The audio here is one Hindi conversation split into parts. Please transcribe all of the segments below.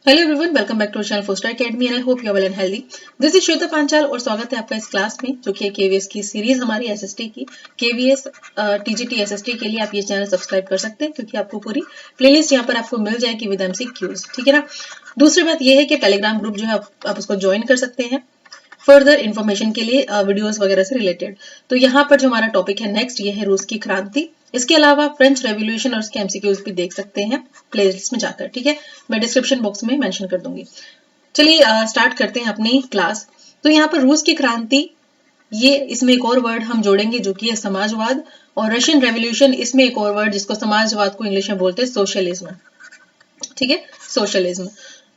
Hello everyone, welcome back to channel 4 star academy and I hope you are well and healthy. This is Shweta Panchal और स्वागत है आपका इस क्लास में जो कि केवीएस की सीरीज हमारी एसएसटी की केवीएस टीजीटी एसएसटी के लिए आप ये चैनल सब्सक्राइब कर सकते हैं क्योंकि आपको पूरी प्लेलिस्ट यहाँ पर आपको मिल जाएगी विद एमसीक्यूज। ठीक है ना। दूसरी बात ये है कि टेलीग्राम ग्रुप जो है आप उसको ज्वाइन कर सकते हैं फर्दर इन्फॉर्मेशन के लिए वीडियोस वगैरह से रिलेटेड। तो यहाँ पर जो हमारा टॉपिक है नेक्स्ट ये है रूस की क्रांति। इसके अलावा फ्रेंच रेवोल्यूशन और उसके एमसीक्यूज भी देख सकते हैं प्लेलिस्ट में जाकर। ठीक है, मैं डिस्क्रिप्शन बॉक्स में मेंशन कर दूंगी। चलिए स्टार्ट करते हैं अपनी क्लास। तो यहाँ पर रूस की क्रांति, ये इसमें एक और वर्ड हम जोड़ेंगे जो कि है समाजवाद, और रशियन रेवोल्यूशन इसमें एक और वर्ड जिसको समाजवाद को इंग्लिश में बोलते हैं सोशलिज्म। ठीक है, सोशलिज्म।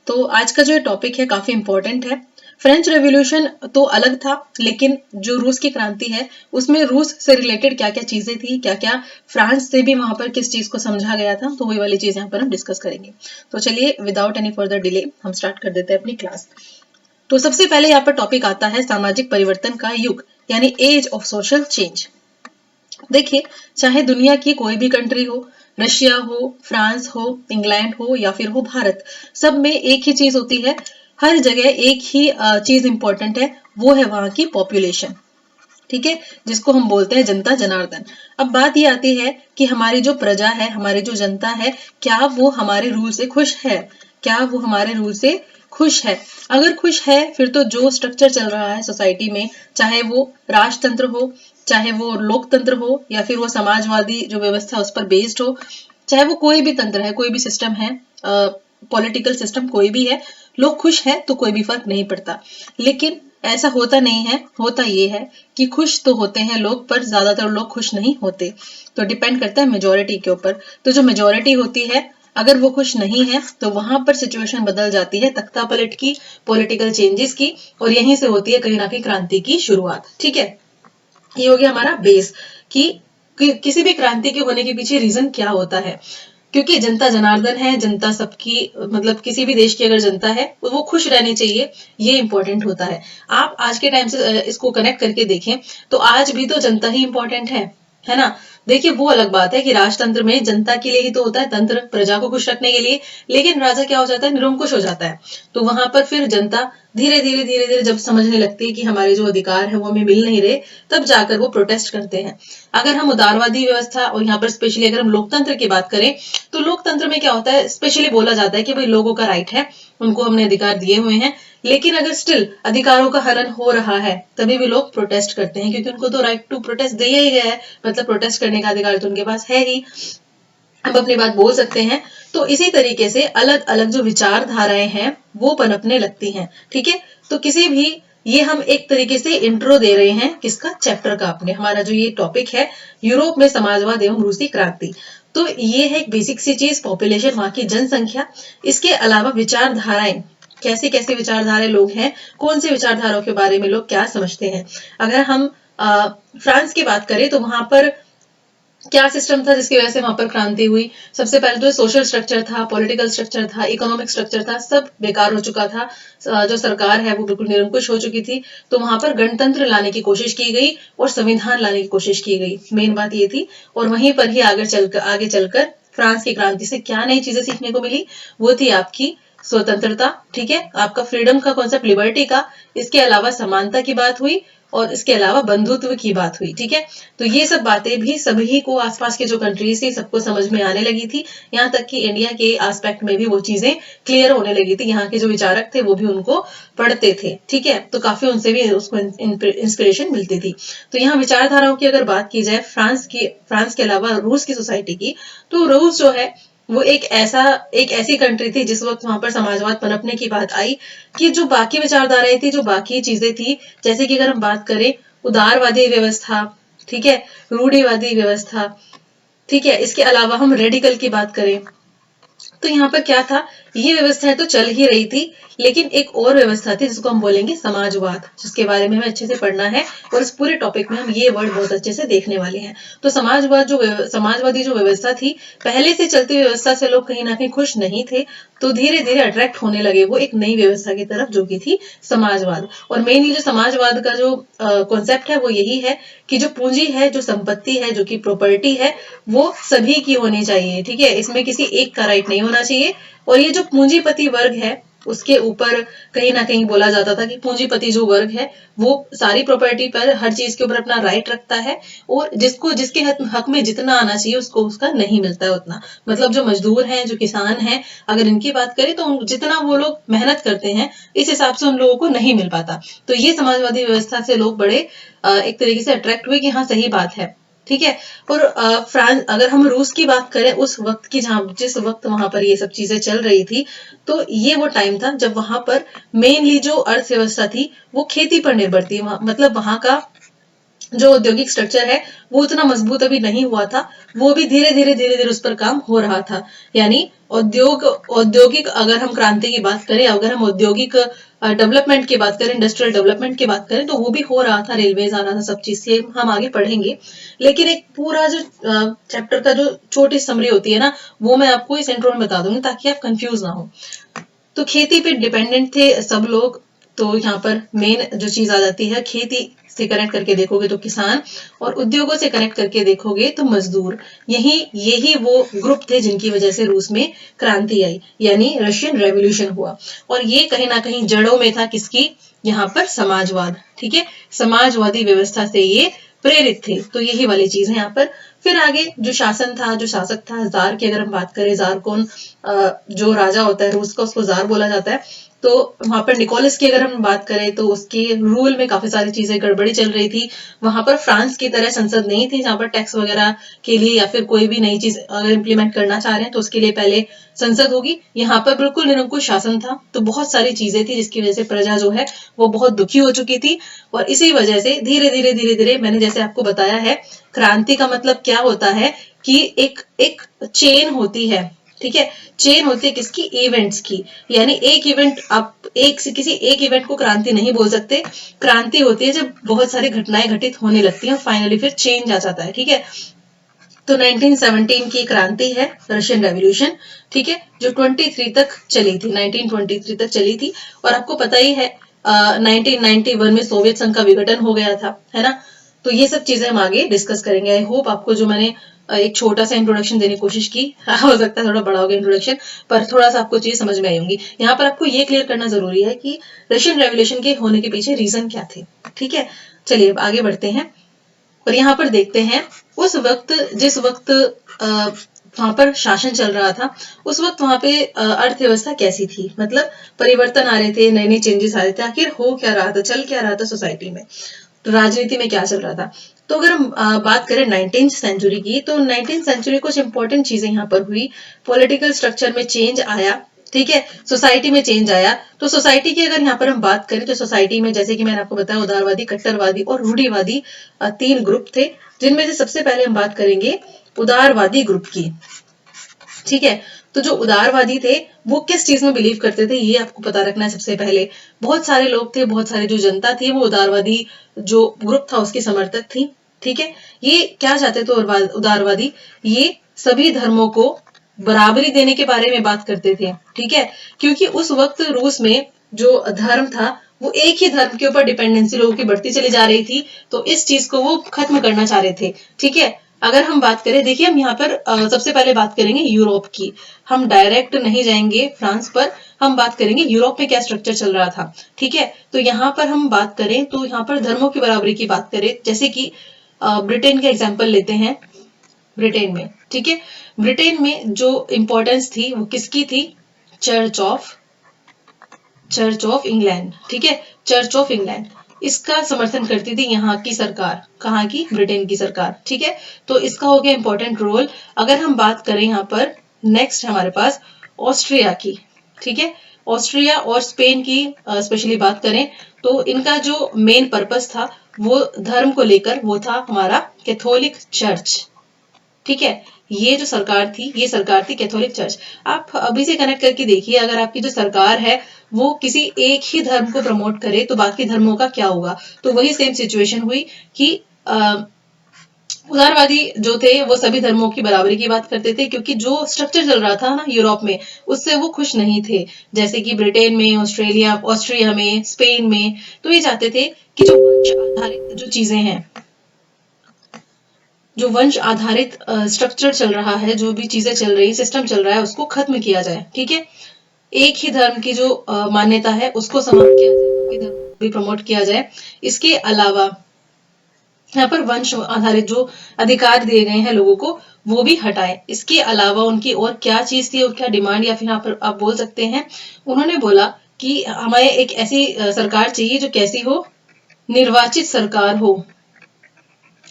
तो आज का जो टॉपिक है काफी इंपॉर्टेंट है। फ्रेंच रेवोल्यूशन तो अलग था, लेकिन जो रूस की क्रांति है उसमें रूस से रिलेटेड क्या क्या चीजें थी, क्या क्या फ्रांस से भी वहां पर किस चीज को समझा गया था, तो वही वाली चीज यहाँ पर हम डिस्कस करेंगे। तो चलिए विदाउट एनी फर्दर डिले हम स्टार्ट कर देते हैं अपनी क्लास। तो सबसे पहले यहाँ पर टॉपिक आता है सामाजिक परिवर्तन का युग, यानी एज ऑफ सोशल चेंज। देखिए, चाहे दुनिया की कोई भी कंट्री हो, रशिया हो, फ्रांस हो, इंग्लैंड हो या फिर हो भारत, सब में एक ही चीज होती है। हर जगह एक ही चीज इंपॉर्टेंट है, वो है वहां की पॉपुलेशन। ठीक है, जिसको हम बोलते हैं जनता जनार्दन। अब बात ये आती है कि हमारी जो प्रजा है, हमारी जो जनता है, क्या वो हमारे रूल से खुश है? क्या वो हमारे रूल से खुश है? अगर खुश है फिर तो जो स्ट्रक्चर चल रहा है सोसाइटी में, चाहे वो राजतंत्र हो, चाहे वो लोकतंत्र हो, या फिर वो समाजवादी जो व्यवस्था उस पर बेस्ड हो, चाहे वो कोई भी तंत्र है, कोई भी सिस्टम है, पॉलिटिकल सिस्टम कोई भी है, लोग खुश है तो कोई भी फर्क नहीं पड़ता। लेकिन ऐसा होता नहीं है। होता ये है कि खुश तो होते हैं लोग, पर ज्यादातर लोग खुश नहीं होते। तो डिपेंड करता है मेजोरिटी के ऊपर। तो जो मेजोरिटी होती है, अगर वो खुश नहीं है तो वहां पर सिचुएशन बदल जाती है तख्ता पलट की, पॉलिटिकल चेंजेस की, और यहीं से होती है कहीं ना कहीं क्रांति की शुरुआत। ठीक है, ये हो गया हमारा बेस कि किसी भी क्रांति के होने के पीछे रीजन क्या होता है। क्योंकि जनता जनार्दन है, जनता सबकी, मतलब किसी भी देश की अगर जनता है वो खुश रहनी चाहिए, ये इंपॉर्टेंट होता है। आप आज के टाइम से इसको कनेक्ट करके देखें तो आज भी तो जनता ही इंपॉर्टेंट है ना। देखिए, वो अलग बात है कि राजतंत्र में जनता के लिए ही तो होता है तंत्र, प्रजा को खुश रखने के लिए, लेकिन राजा क्या हो जाता है, निरंकुश हो जाता है। तो वहां पर फिर जनता धीरे धीरे धीरे धीरे जब समझने लगती है कि हमारे जो अधिकार है वो हमें मिल नहीं रहे, तब जाकर वो प्रोटेस्ट करते हैं। अगर हम उदारवादी व्यवस्था और यहाँ पर स्पेशली अगर हम लोकतंत्र की बात करें, तो लोकतंत्र में क्या होता है, स्पेशली बोला जाता है कि भाई लोगों का राइट है, उनको हमने अधिकार दिए हुए हैं, लेकिन अगर स्टिल अधिकारों का हनन हो रहा है तभी भी लोग प्रोटेस्ट करते हैं, क्योंकि उनको तो राइट टू प्रोटेस्ट दिया ही गया है, मतलब प्रोटेस्ट करने का अधिकार तो उनके पास है ही, हम अपनी बात बोल सकते हैं। तो इसी तरीके से अलग अलग जो विचारधाराएं हैं वो पनपने लगती हैं। ठीक है, तो किसी भी, ये हम एक तरीके से इंट्रो दे रहे हैं किसका, चैप्टर का अपने। हमारा जो ये टॉपिक है यूरोप में समाजवाद एवं रूसी क्रांति, तो ये है एक बेसिक सी चीज, पॉपुलेशन, वहां की जनसंख्या। इसके अलावा विचारधाराएं, कैसे कैसे विचारधाराएं लोग हैं, कौन से विचारधाराओं के बारे में लोग क्या समझते हैं। अगर हम फ्रांस की बात करें तो वहां पर क्या सिस्टम था जिसकी वजह से वहां पर क्रांति हुई। सबसे पहले तो सोशल स्ट्रक्चर था, पॉलिटिकल स्ट्रक्चर था, इकोनॉमिक स्ट्रक्चर था, सब बेकार हो चुका था। जो सरकार है वो बिल्कुल निरंकुश हो चुकी थी। तो वहां पर गणतंत्र लाने की कोशिश की गई और संविधान लाने की कोशिश की गई, मेन बात ये थी। और वहीं पर ही आगे चलकर फ्रांस की क्रांति से क्या नई चीजें सीखने को मिली, वो थी आपकी स्वतंत्रता। ठीक है, आपका फ्रीडम का कॉन्सेप्ट, लिबर्टी का। इसके अलावा समानता की बात हुई और इसके अलावा बंधुत्व की बात हुई। ठीक है, तो ये सब बातें भी सभी को, आसपास के जो कंट्रीज थी सबको समझ में आने लगी थी। यहाँ तक कि इंडिया के एस्पेक्ट में भी वो चीजें क्लियर होने लगी थी। यहाँ के जो विचारक थे वो भी उनको पढ़ते थे। ठीक है, तो काफी उनसे भी उसको इंस्पिरेशन मिलती थी। तो यहाँ विचारधाराओं की अगर बात की जाए फ्रांस के अलावा रूस की सोसाइटी की, तो रूस जो है वो एक ऐसी कंट्री थी जिस वक्त वहां पर समाजवाद पनपने की बात आई कि जो बाकी विचारधाराएं थी, जो बाकी चीजें थी, जैसे कि अगर हम बात करें उदारवादी व्यवस्था, ठीक है, रूढ़िवादी व्यवस्था, ठीक है, इसके अलावा हम रेडिकल की बात करें तो यहाँ पर क्या था, ये व्यवस्थाएं तो चल ही रही थी, लेकिन एक और व्यवस्था थी जिसको हम बोलेंगे समाजवाद, जिसके बारे में हमें अच्छे से पढ़ना है और इस पूरे टॉपिक में हम ये वर्ड बहुत अच्छे से देखने वाले हैं। तो समाजवादी जो व्यवस्था थी, पहले से चलती व्यवस्था से लोग कहीं ना कहीं खुश नहीं थे, तो धीरे धीरे अट्रैक्ट होने लगे वो एक नई व्यवस्था की तरफ जो कि थी समाजवाद। और मेनली जो समाजवाद का जो कॉन्सेप्ट है वो यही है कि जो पूंजी है, जो संपत्ति है, जो कि प्रॉपर्टी है, वो सभी की होनी चाहिए। ठीक है, इसमें किसी एक का राइट नहीं होना चाहिए, और ये जो पूंजीपति वर्ग है उसके ऊपर कहीं ना कहीं बोला जाता था कि पूंजीपति जो वर्ग है वो सारी प्रॉपर्टी पर, हर चीज के ऊपर अपना राइट रखता है, और जिसको जिसके हक में जितना आना चाहिए उसको उसका नहीं मिलता है उतना। मतलब जो मजदूर हैं, जो किसान हैं, अगर इनकी बात करें तो जितना वो लोग मेहनत करते हैं इस हिसाब से उन लोगों को नहीं मिल पाता। तो ये समाजवादी व्यवस्था से लोग बड़े एक तरीके से अट्रैक्ट हुए कि हाँ सही बात है, ठीक है। और फ्रांस, अगर हम रूस की बात करें उस वक्त की, जहां जिस वक्त वहां पर ये सब चीजें चल रही थी, तो ये वो टाइम था जब वहां पर मेनली जो अर्थव्यवस्था थी वो खेती पर निर्भर थी। मतलब वहां का जो औद्योगिक स्ट्रक्चर है वो उतना मजबूत अभी नहीं हुआ था, वो भी धीरे धीरे उस पर काम हो रहा था। यानी औद्योगिक अगर हम क्रांति की बात करें, अगर हम औद्योगिक डेवलपमेंट की बात करें, इंडस्ट्रियल डेवलपमेंट की बात करें, तो वो भी हो रहा था, रेलवेज आ रहा था, सब चीज से हम आगे पढ़ेंगे। लेकिन एक पूरा जो चैप्टर का जो छोटी समरी होती है ना, वो मैं आपको इस इंट्रो में बता दूंगी ताकि आप कंफ्यूज ना हो। तो खेती पे डिपेंडेंट थे सब लोग। तो यहाँ पर मेन जो चीज आ जाती है, खेती से कनेक्ट करके देखोगे तो किसान, और उद्योगों से कनेक्ट करके देखोगे तो मजदूर। यही वो ग्रुप थे जिनकी वजह से रूस में क्रांति आई, यानी रशियन रेवोल्यूशन हुआ। और ये कहीं ना कहीं जड़ों में था किसकी, यहाँ पर समाजवाद, ठीक है। समाजवादी व्यवस्था से ये प्रेरित थे। तो यही वाली चीज है यहाँ पर। फिर आगे जो शासन था, जो शासक था, जार की अगर हम बात करें, जार कौन, जो राजा होता है रूस का उसको जार बोला जाता है। तो वहां पर निकोलस की अगर हम बात करें तो उसके रूल में काफी सारी चीजें गड़बड़ी चल रही थी। वहां पर फ्रांस की तरह संसद नहीं थी जहां पर टैक्स वगैरह के लिए या फिर कोई भी नई चीज अगर इम्प्लीमेंट करना चाह रहे हैं तो उसके लिए पहले संसद होगी। यहाँ पर बिल्कुल निरंकुश शासन था, तो बहुत सारी चीजें थी जिसकी वजह से प्रजा जो है वो बहुत दुखी हो चुकी थी। और इसी वजह से धीरे धीरे मैंने जैसे आपको बताया है, क्रांति का मतलब क्या होता है कि एक एक चेन होती है, ठीक है। चेन होती है किसकी, इवेंट्स की। यानी एक इवेंट, आप एक से किसी एक इवेंट को क्रांति नहीं बोल सकते। क्रांति होती है जब बहुत सारी घटनाएं घटित होने लगती हैं और फाइनली फिर चेंज आ जाता है, ठीक है। तो 1917 की क्रांति है रशियन रेवोल्यूशन, ठीक है, जो 23 तक चली थी, 1923 तक चली थी। और आपको पता ही है 1991 में सोवियत संघ का विघटन हो गया था, है ना। तो ये सब चीजें हम आगे डिस्कस करेंगे। आई होप आपको जो मैंने एक छोटा सा इंट्रोडक्शन देने की कोशिश की, हो सकता है थोड़ा बड़ा हो गया इंट्रोडक्शन, पर थोड़ा सा आपको चीज समझ में आई होंगी। यहाँ पर आपको ये क्लियर करना जरूरी है कि रशियन रेवोल्यूशन के होने के पीछे रीजन क्या थे, ठीक है। चलिए अब आगे बढ़ते हैं और यहाँ पर देखते हैं उस वक्त, जिस वक्त वहां पर शासन चल रहा था, उस वक्त वहां पे अर्थव्यवस्था कैसी थी। मतलब परिवर्तन आ रहे थे, नए नए चेंजेस आ रहे थे, आखिर हो क्या रहा था, चल क्या रहा था सोसाइटी में, तो राजनीति में क्या चल रहा था। तो अगर हम बात करें 19th सेंचुरी की, तो 19th सेंचुरी कुछ इंपॉर्टेंट चीजें यहाँ पर हुई। पॉलिटिकल स्ट्रक्चर में चेंज आया, ठीक है, सोसाइटी में चेंज आया। तो सोसाइटी की अगर यहाँ पर हम बात करें तो सोसाइटी में, जैसे कि मैंने आपको बताया, उदारवादी, कट्टरवादी और रूढ़िवादी 3 ग्रुप थे, जिनमें से सबसे पहले हम बात करेंगे उदारवादी ग्रुप की, ठीक है। तो जो उदारवादी थे वो किस चीज में बिलीव करते थे, ये आपको पता रखना है सबसे पहले। बहुत सारे लोग थे, बहुत सारी जो जनता थी वो उदारवादी जो ग्रुप था उसकी समर्थक थी, ठीक है। ये क्या चाहते थे उदारवादी, ये सभी धर्मों को बराबरी देने के बारे में बात करते थे, ठीक है। क्योंकि उस वक्त रूस में जो धर्म था वो एक ही धर्म के ऊपर डिपेंडेंसी लोगों की बढ़ती चली जा रही थी, तो इस चीज को वो खत्म करना चाह रहे थे, ठीक है। अगर हम बात करें, देखिए हम यहाँ पर सबसे पहले बात करेंगे यूरोप की। हम डायरेक्ट नहीं जाएंगे फ्रांस पर, हम बात करेंगे यूरोप में क्या स्ट्रक्चर चल रहा था, ठीक है। तो यहाँ पर हम बात करें तो यहाँ पर धर्मों की बराबरी की बात करें, जैसे कि ब्रिटेन का एग्जाम्पल लेते हैं। ब्रिटेन में, ठीक है, ब्रिटेन में जो इंपॉर्टेंस थी वो किसकी थी, चर्च ऑफ इंग्लैंड, ठीक है। चर्च ऑफ इंग्लैंड, इसका समर्थन करती थी यहाँ की सरकार, कहाँ की, ब्रिटेन की सरकार, ठीक है। तो इसका हो गया इंपॉर्टेंट रोल। अगर हम बात करें यहाँ पर, नेक्स्ट हमारे पास ऑस्ट्रिया की, ठीक है। ऑस्ट्रिया और स्पेन की स्पेशली बात करें तो इनका जो मेन पर्पस था वो धर्म को लेकर वो था हमारा कैथोलिक चर्च, ठीक है। ये जो सरकार थी, ये सरकार थी कैथोलिक चर्च। आप अभी से कनेक्ट करके देखिए, अगर आपकी जो सरकार है वो किसी एक ही धर्म को प्रमोट करे तो बाकी धर्मों का क्या होगा। तो वही सेम सिचुएशन हुई कि उदारवादी जो थे वो सभी धर्मों की बराबरी की बात करते थे, क्योंकि जो स्ट्रक्चर चल रहा था ना यूरोप में उससे वो खुश नहीं थे। जैसे कि ब्रिटेन में, ऑस्ट्रिया में, स्पेन में, तो ये चाहते थे कि जो वंश आधारित जो चीजें हैं, जो वंश आधारित स्ट्रक्चर चल रहा है, जो भी चीजें चल रही, सिस्टम चल रहा है, उसको खत्म किया जाए। ठीक है, एक ही धर्म की जो मान्यता है उसको समाप्त किया जाए, बाकी धर्म भी प्रमोट किया जाए। इसके अलावा यहाँ पर वंश आधारित जो अधिकार दिए गए हैं लोगों को वो भी हटाए। इसके अलावा उनकी और क्या चीज थी और क्या डिमांड, या फिर यहाँ पर आप बोल सकते हैं उन्होंने बोला कि हमें एक ऐसी सरकार चाहिए जो कैसी हो, निर्वाचित सरकार हो।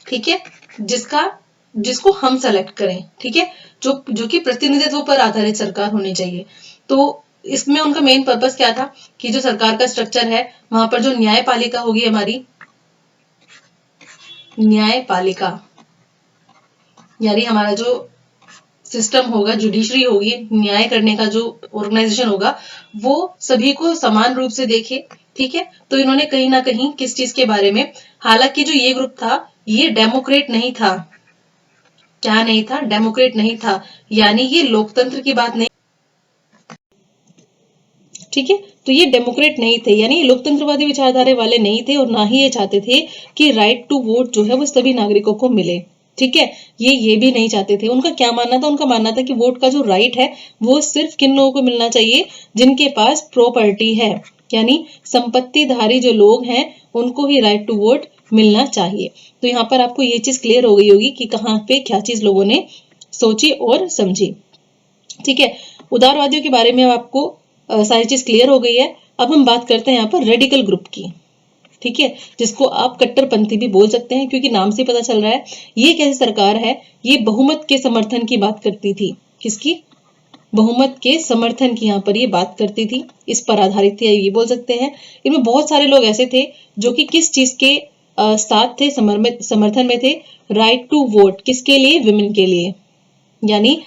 ठीक है, जिसको हम सेलेक्ट करें। ठीक है, जो कि प्रतिनिधित्व पर आधारित सरकार होनी चाहिए। तो इसमें उनका मेन पर्पस क्या था कि जो सरकार का स्ट्रक्चर है वहां पर जो न्यायपालिका होगी हमारी, न्यायपालिका यानी हमारा जो सिस्टम होगा, जुडिशरी होगी, न्याय करने का जो ऑर्गेनाइजेशन होगा, वो सभी को समान रूप से देखे। ठीक है, तो इन्होंने कहीं ना कहीं किस चीज के बारे में, हालांकि जो ये ग्रुप था ये डेमोक्रेट नहीं था। क्या नहीं था? डेमोक्रेट नहीं था, यानी ये लोकतंत्र की बात नहीं। ठीक है, तो ये डेमोक्रेट नहीं थे, यानी लोकतंत्रवादी विचारधारा वाले नहीं थे, और ना ही ये चाहते थे कि राइट टू वोट जो है वो सभी नागरिकों को मिले। ठीक है, ये भी नहीं चाहते थे। उनका क्या मानना था? उनका मानना था कि वोट का जो राइट है वो सिर्फ किन लोगों को मिलना चाहिए, जिनके पास प्रॉपर्टी है, यानी संपत्तिधारी जो लोग हैं उनको ही राइट टू वोट मिलना चाहिए। तो यहाँ पर आपको ये चीज क्लियर हो गई होगी कि कहाँ पे क्या चीज लोगों ने सोची और समझी। ठीक है, उदारवादियों के बारे में आपको सारी चीज क्लियर हो गई है। अब हम बात करते हैं यहाँ पर रेडिकल ग्रुप की। ठीक है, जिसको आप कट्टरपंथी भी बोल सकते हैं, क्योंकि नाम से पता चल रहा है ये कैसी सरकार है। ये बहुमत के समर्थन की बात करती थी। किसकी? बहुमत के समर्थन की यहाँ पर ये बात करती थी, इस पर आधारित थी, ये बोल सकते हैं। इनमें बहुत सारे लोग ऐसे थे जो कि किस चीज के साथ थे, समर्थन में थे, राइट टू वोट। किसके लिए? विमेन के लिए, यानी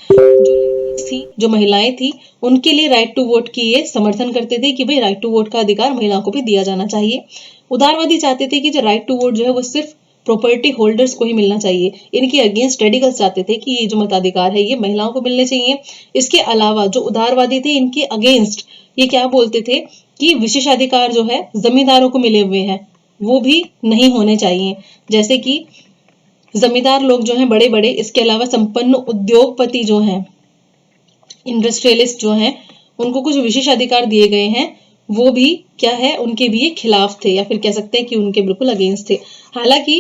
जो महिलाएं थी उनके लिए राइट टू वोट की ये समर्थन करते थे कि भाई राइट टू वोट का अधिकार महिलाओं को भी दिया जाना चाहिए। उदारवादी चाहते थे कि जो राइट टू वोट जो है वो सिर्फ प्रॉपर्टी होल्डर्स को ही मिलना चाहिए। इनके अगेंस्ट रेडिकल्स चाहते थे कि ये जो मताधिकार है ये महिलाओं को मिलने चाहिए। इसके अलावा जो उदारवादी थे इनके अगेंस्ट ये क्या बोलते थे कि विशेषाधिकार जो है जमींदारों को मिले हुए हैं वो भी नहीं होने चाहिए। जैसे कि जमींदार लोग जो हैं बड़े बड़े, इसके अलावा संपन्न उद्योगपति जो हैं, इंडस्ट्रियलिस्ट जो हैं, उनको कुछ विशेष अधिकार दिए गए हैं, वो भी क्या है, उनके भी ये खिलाफ थे, या फिर कह सकते हैं कि उनके बिल्कुल अगेंस्ट थे। हालांकि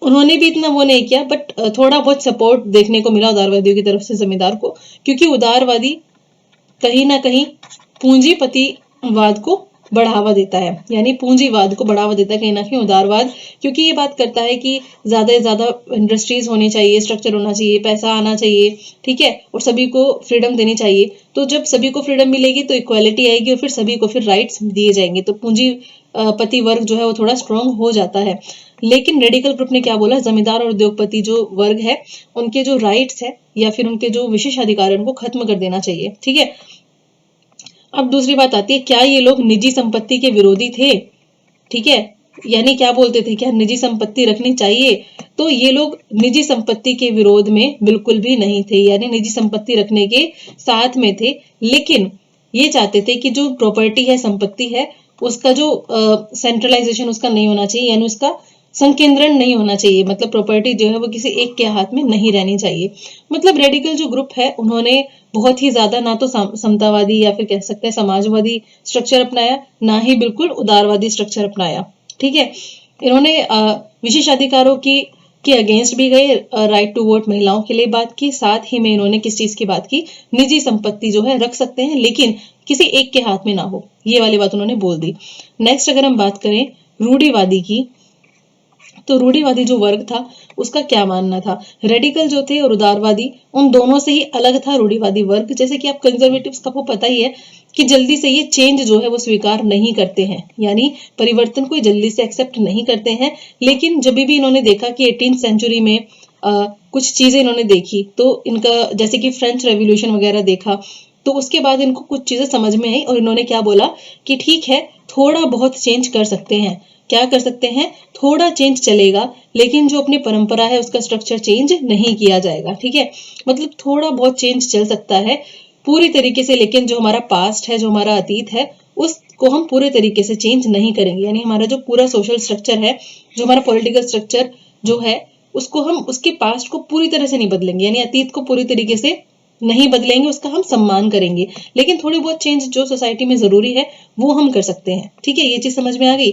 उन्होंने भी इतना वो नहीं किया, बट थोड़ा बहुत सपोर्ट देखने को मिला उदारवादियों की तरफ से जमींदार को, क्योंकि उदारवादी कहीं ना कहीं पूंजीपतिवाद को बढ़ावा देता है, यानी पूंजीवाद को बढ़ावा देता है कहीं ना कहीं उदारवाद, क्योंकि ये बात करता है कि ज्यादा से ज्यादा इंडस्ट्रीज होनी चाहिए, स्ट्रक्चर होना चाहिए, पैसा आना चाहिए। ठीक है, और सभी को फ्रीडम देनी चाहिए। तो जब सभी को फ्रीडम मिलेगी तो इक्वालिटी आएगी, और फिर सभी को फिर राइट्स दिए जाएंगे, तो पूंजीपति वर्ग जो है वो थोड़ा स्ट्रांग हो जाता है। लेकिन रेडिकल ग्रुप ने क्या बोला, जमींदार और उद्योगपति जो वर्ग है उनके जो राइट्स है या फिर उनके जो विशेष अधिकार है उनको खत्म कर देना चाहिए। ठीक है, अब दूसरी बात आती है, क्या ये लोग निजी संपत्ति के विरोधी थे? ठीक है, यानी क्या बोलते थे, क्या निजी संपत्ति रखनी चाहिए? तो ये लोग निजी संपत्ति के विरोध में बिल्कुल भी नहीं थे, यानी निजी संपत्ति रखने के साथ में थे। लेकिन ये चाहते थे कि जो प्रॉपर्टी है, संपत्ति है, उसका जो सेंट्रलाइजेशन उसका नहीं होना चाहिए, यानी उसका संकेंद्रण नहीं होना चाहिए। मतलब प्रॉपर्टी जो है वो किसी एक के हाथ में नहीं रहनी चाहिए। मतलब रेडिकल जो ग्रुप है उन्होंने बहुत ही ज्यादा ना तो समतावादी या फिर कह सकते हैं समाजवादी स्ट्रक्चर अपनाया, ना ही बिल्कुल उदारवादी स्ट्रक्चर अपनाया। ठीक है, इन्होंने विशेषाधिकारों की के अगेंस्ट भी गए, राइट टू वोट महिलाओं के लिए बात की, साथ ही में इन्होंने किस चीज की बात की, निजी संपत्ति जो है रख सकते हैं लेकिन किसी एक के हाथ में ना हो, ये वाली बात उन्होंने बोल दी। नेक्स्ट अगर हम बात करें रूढ़िवादी की, तो रूढ़िवादी जो वर्ग था उसका क्या मानना था? रेडिकल जो थे और उदारवादी, उन दोनों से ही अलग था रूढ़िवादी वर्ग। जैसे कि आप कंजर्वेटिव्स का आपको पता ही है कि जल्दी से ये चेंज जो है वो स्वीकार नहीं करते हैं, यानी परिवर्तन को जल्दी से एक्सेप्ट नहीं करते हैं। लेकिन जब भी इन्होंने देखा कि 18th सेंचुरी में कुछ चीजें इन्होंने देखी, तो इनका जैसे कि फ्रेंच रेवोल्यूशन वगैरह देखा, तो उसके बाद इनको कुछ चीजें समझ में आई और इन्होंने क्या बोला कि ठीक है, थोड़ा बहुत चेंज कर सकते हैं। क्या कर सकते हैं? थोड़ा चेंज चलेगा, लेकिन जो अपनी परंपरा है उसका स्ट्रक्चर चेंज नहीं किया जाएगा। ठीक है, मतलब थोड़ा बहुत चेंज चल सकता है पूरी तरीके से, लेकिन जो हमारा पास्ट है, जो हमारा अतीत है, उसको हम पूरे तरीके से चेंज नहीं करेंगे। यानी हमारा जो पूरा सोशल स्ट्रक्चर है, जो हमारा पॉलिटिकल स्ट्रक्चर जो है, उसको हम उसके पास्ट को पूरी तरह से नहीं बदलेंगे, यानी अतीत को पूरी तरीके से नहीं बदलेंगे, उसका हम सम्मान करेंगे, लेकिन थोड़ी बहुत चेंज जो सोसाइटी में जरूरी है वो हम कर सकते हैं। ठीक है, ये चीज समझ में आ गई।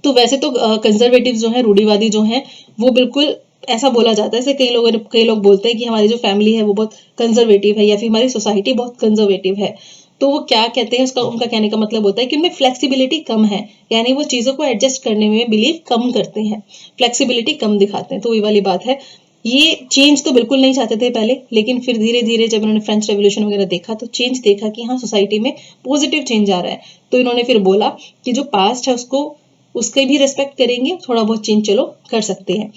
तो वैसे तो कंजर्वेटिव जो है, रूढ़िवादी जो है, वो बिल्कुल ऐसा बोला जाता है, कई लोग बोलते हैं कि हमारी जो फैमिली है वो बहुत कंजर्वेटिव है, या फिर हमारी सोसाइटी बहुत कंजर्वेटिव है। तो वो क्या कहते हैं, उसका उनका कहने का मतलब होता है कि उनमें फ्लेक्सिबिलिटी कम है, यानी वो चीजों को एडजस्ट करने में बिलीव कम करते हैं, फ्लेक्सिबिलिटी कम दिखाते हैं। तो ये वाली बात है। ये चेंज तो बिल्कुल नहीं चाहते थे पहले, लेकिन फिर धीरे धीरे जब उन्होंने फ्रेंच रेवोल्यूशन वगैरह देखा तो चेंज देखा कि हाँ सोसाइटी में पॉजिटिव चेंज आ रहा है, तो इन्होंने फिर बोला कि जो पास्ट है उसको उसके भी रिस्पेक्ट करेंगे, थोड़ा बहुत चेंज चलो कर सकते हैं।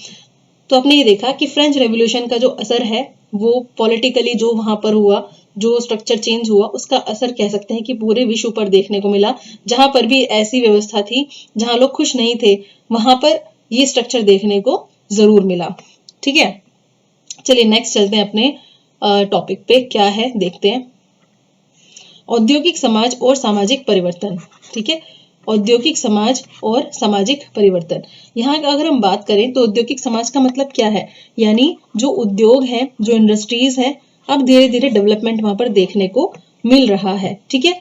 तो आपने ये देखा कि फ्रेंच रेवोल्यूशन का जो असर है वो पॉलिटिकली जो वहां पर हुआ, जो स्ट्रक्चर चेंज हुआ, उसका असर कह सकते हैं कि पूरे विश्व पर देखने को मिला। जहां पर भी ऐसी व्यवस्था थी जहां लोग खुश नहीं थे, वहां पर ये स्ट्रक्चर देखने को जरूर मिला। ठीक है, चलिए नेक्स्ट चलते हैं अपने टॉपिक पे, क्या है देखते हैं। औद्योगिक समाज और सामाजिक परिवर्तन। ठीक है, औद्योगिक समाज और सामाजिक परिवर्तन। यहाँ अगर हम बात करें तो औद्योगिक समाज का मतलब क्या है, यानी जो उद्योग है, जो इंडस्ट्रीज है, अब धीरे धीरे डेवलपमेंट वहां पर देखने को मिल रहा है। ठीक है,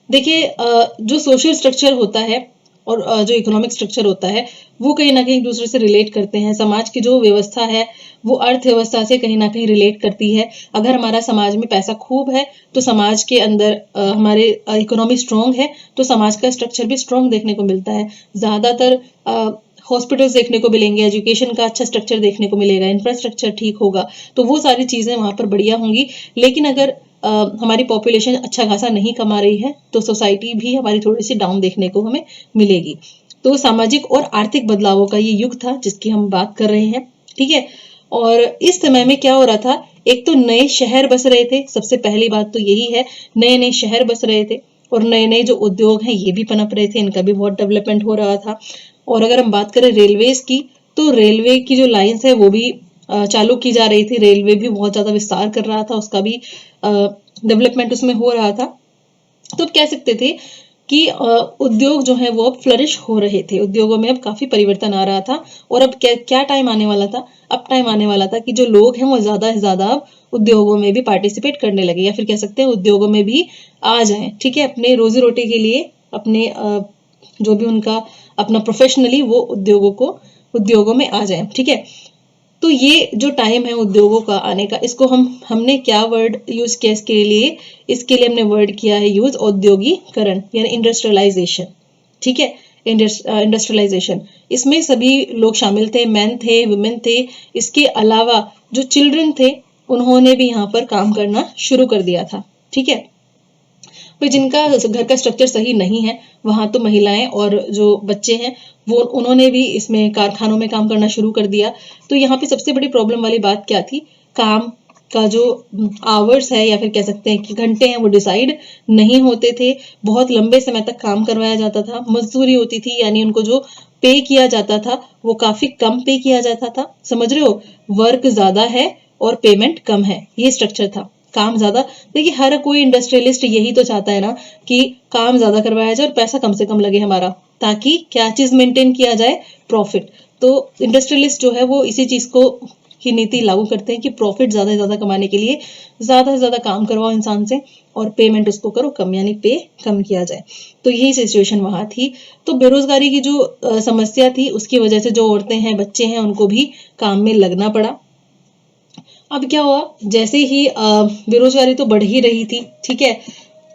देखिए जो सोशल स्ट्रक्चर होता है और जो इकोनॉमिक स्ट्रक्चर होता है वो कहीं ना कहीं एक दूसरे से रिलेट करते हैं। समाज की जो व्यवस्था है वो अर्थव्यवस्था से कहीं ना कहीं रिलेट करती है। अगर हमारा समाज में पैसा खूब है तो समाज के अंदर हमारे इकोनॉमी स्ट्रांग है तो समाज का स्ट्रक्चर भी स्ट्रांग देखने को मिलता है। ज्यादातर हॉस्पिटल्स देखने को मिलेंगे, एजुकेशन का अच्छा स्ट्रक्चर देखने को मिलेगा, इंफ्रास्ट्रक्चर ठीक होगा, तो वो सारी चीजें वहां पर बढ़िया होंगी। लेकिन अगर हमारी पॉपुलेशन अच्छा खासा नहीं कमा रही है तो सोसाइटी भी हमारी थोड़ी सी डाउन देखने को हमें मिलेगी। तो सामाजिक और आर्थिक बदलावों का ये युग था जिसकी हम बात कर रहे हैं। ठीक है, और इस समय में क्या हो रहा था, एक तो नए शहर बस रहे थे, सबसे पहली बात तो यही है, नए नए शहर बस रहे थे और नए नए जो उद्योग हैं ये भी पनप रहे थे, इनका भी बहुत डेवलपमेंट हो रहा था। और अगर हम बात करें रेलवेज की तो रेलवे की जो लाइंस है वो भी चालू की जा रही थी, रेलवे भी बहुत ज्यादा विस्तार कर रहा था, उसका भी डेवलपमेंट उसमें हो रहा था। तो अब कह सकते थे कि उद्योग जो है वो अब फ्लरिश हो रहे थे, उद्योगों में अब काफी परिवर्तन आ रहा था। और अब क्या टाइम आने वाला था, अब टाइम आने वाला था कि जो लोग हैं वो ज्यादा से ज्यादा अब उद्योगों में भी पार्टिसिपेट करने लगे, या फिर कह सकते हैं उद्योगों में भी आ जाएं। ठीक है, अपने रोजी रोटी के लिए, अपने जो भी उनका अपना प्रोफेशनली वो उद्योगों में आ जाएं। ठीक है, तो ये जो टाइम है उद्योगों का आने का, इसको हमने क्या वर्ड यूज किया इसके लिए हमने वर्ड किया है यूज औद्योगिकरण, यानी इंडस्ट्रियलाइजेशन। ठीक है, इंडस्ट्रियलाइजेशन, इसमें सभी लोग शामिल थे, मेन थे, वुमेन थे, इसके अलावा जो चिल्ड्रन थे उन्होंने भी यहाँ पर काम करना शुरू कर दिया था। ठीक है, पर जिनका घर का स्ट्रक्चर सही नहीं है वहां तो महिलाएं और जो बच्चे हैं वो उन्होंने भी इसमें कारखानों में काम करना शुरू कर दिया। तो यहाँ पे सबसे बड़ी प्रॉब्लम वाली बात क्या थी, काम का जो आवर्स है या फिर कह सकते हैं कि घंटे हैं वो डिसाइड नहीं होते थे, बहुत लंबे समय तक काम करवाया जाता था, मजदूरी होती थी, यानी उनको जो पे किया जाता था वो काफी कम पे किया जाता था। समझ रहे हो, वर्क ज्यादा है और पेमेंट कम है, ये स्ट्रक्चर था। काम ज्यादा, देखिए हर कोई इंडस्ट्रियलिस्ट यही तो चाहता है ना कि काम ज्यादा करवाया जाए और पैसा कम से कम लगे हमारा, ताकि क्या चीज मेंटेन किया जाए, प्रॉफिट। तो इंडस्ट्रियलिस्ट जो है वो इसी चीज को की नीति लागू करते हैं कि प्रॉफिट ज्यादा से ज्यादा कमाने के लिए ज्यादा से ज्यादा काम करवाओ इंसान से और पेमेंट उसको करो कम, यानी पे कम किया जाए। तो यही सिचुएशन वहां थी। तो बेरोजगारी की जो समस्या थी उसकी वजह से जो औरतें हैं, बच्चे हैं, उनको भी काम में लगना पड़ा। अब क्या हुआ, जैसे ही बेरोजगारी तो बढ़ ही रही थी, ठीक है,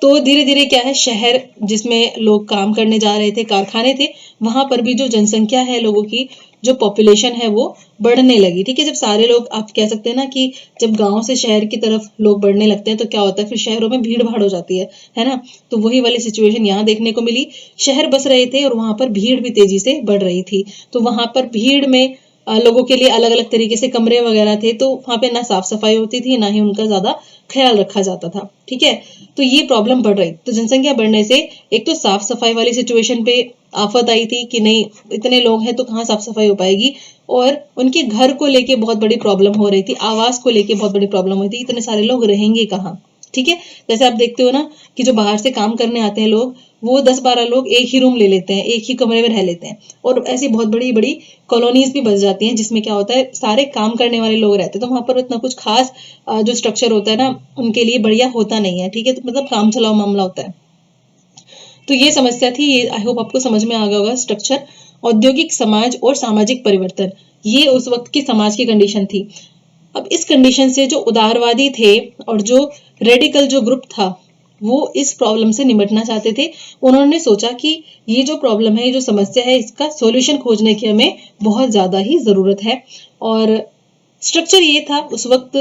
तो धीरे धीरे क्या है, शहर जिसमें लोग काम करने जा रहे थे, कारखाने थे, वहां पर भी जो जनसंख्या है लोगों की, जो पॉपुलेशन है वो बढ़ने लगी। ठीक है, जब सारे लोग, आप कह सकते हैं ना कि जब गांव से शहर की तरफ लोग बढ़ने लगते हैं तो क्या होता है, फिर शहरों में भीड़ भाड़ हो जाती है ना। तो वही वाली सिचुएशन यहाँ देखने को मिली, शहर बस रहे थे और वहां पर भीड़ भी तेजी से बढ़ रही थी। तो वहां पर भीड़ में लोगों के लिए अलग अलग तरीके से कमरे वगैरह थे, तो वहां पे ना साफ सफाई होती थी, ना ही उनका ज्यादा ख्याल रखा जाता था। ठीक है, तो ये प्रॉब्लम बढ़ रही। तो जनसंख्या बढ़ने से एक तो साफ सफाई वाली सिचुएशन पे आफत आई थी कि नहीं, इतने लोग हैं तो कहाँ साफ सफाई हो पाएगी, और उनके घर को लेके बहुत बड़ी प्रॉब्लम हो रही थी, आवास को लेके बहुत बड़ी प्रॉब्लम हुई थी, इतने सारे लोग रहेंगे कहाँ। ठीक है। जैसे आप देखते हो ना कि जो बाहर से काम करने आते हैं लोग, वो 10-12 लोग एक ही रूम ले लेते हैं, एक ही कमरे में रह लेते हैं, और ऐसी बहुत बड़ी बड़ी कॉलोनीज भी बस जाती हैं जिसमें क्या होता है सारे काम करने वाले लोग रहते हैं, तो वहां पर इतना कुछ खास जो स्ट्रक्चर होता है ना उनके लिए बढ़िया होता नहीं है। ठीक है, तो मतलब काम चलाओ मामला होता है। तो ये समस्या थी, ये आई होप आपको समझ में आ गया होगा स्ट्रक्चर। औद्योगिक समाज और सामाजिक परिवर्तन, ये उस वक्त की समाज की कंडीशन थी। अब इस कंडीशन से जो उदारवादी थे और जो रेडिकल जो ग्रुप था, वो इस प्रॉब्लम से निपटना चाहते थे। उन्होंने सोचा कि ये जो प्रॉब्लम है, ये जो समस्या है, इसका सॉल्यूशन खोजने की हमें बहुत ज्यादा ही जरूरत है। और स्ट्रक्चर ये था उस वक्त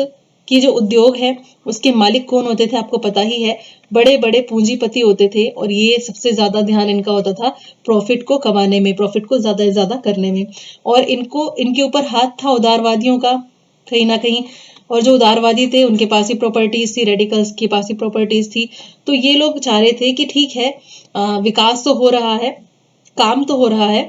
की जो उद्योग है उसके मालिक कौन होते थे आपको पता ही है, बड़े बड़े पूंजीपति होते थे, और ये सबसे ज्यादा ध्यान इनका होता था प्रॉफिट को कमाने में, प्रॉफिट को ज्यादा से ज्यादा करने में। और इनको इनके ऊपर हाथ था उदारवादियों का कहीं ना कहीं। और जो उदारवादी थे उनके पास ही प्रॉपर्टीज थी, रेडिकल्स के पास ही प्रॉपर्टीज थी। तो ये लोग चाह रहे थे कि ठीक है, विकास तो हो रहा है, काम तो हो रहा है,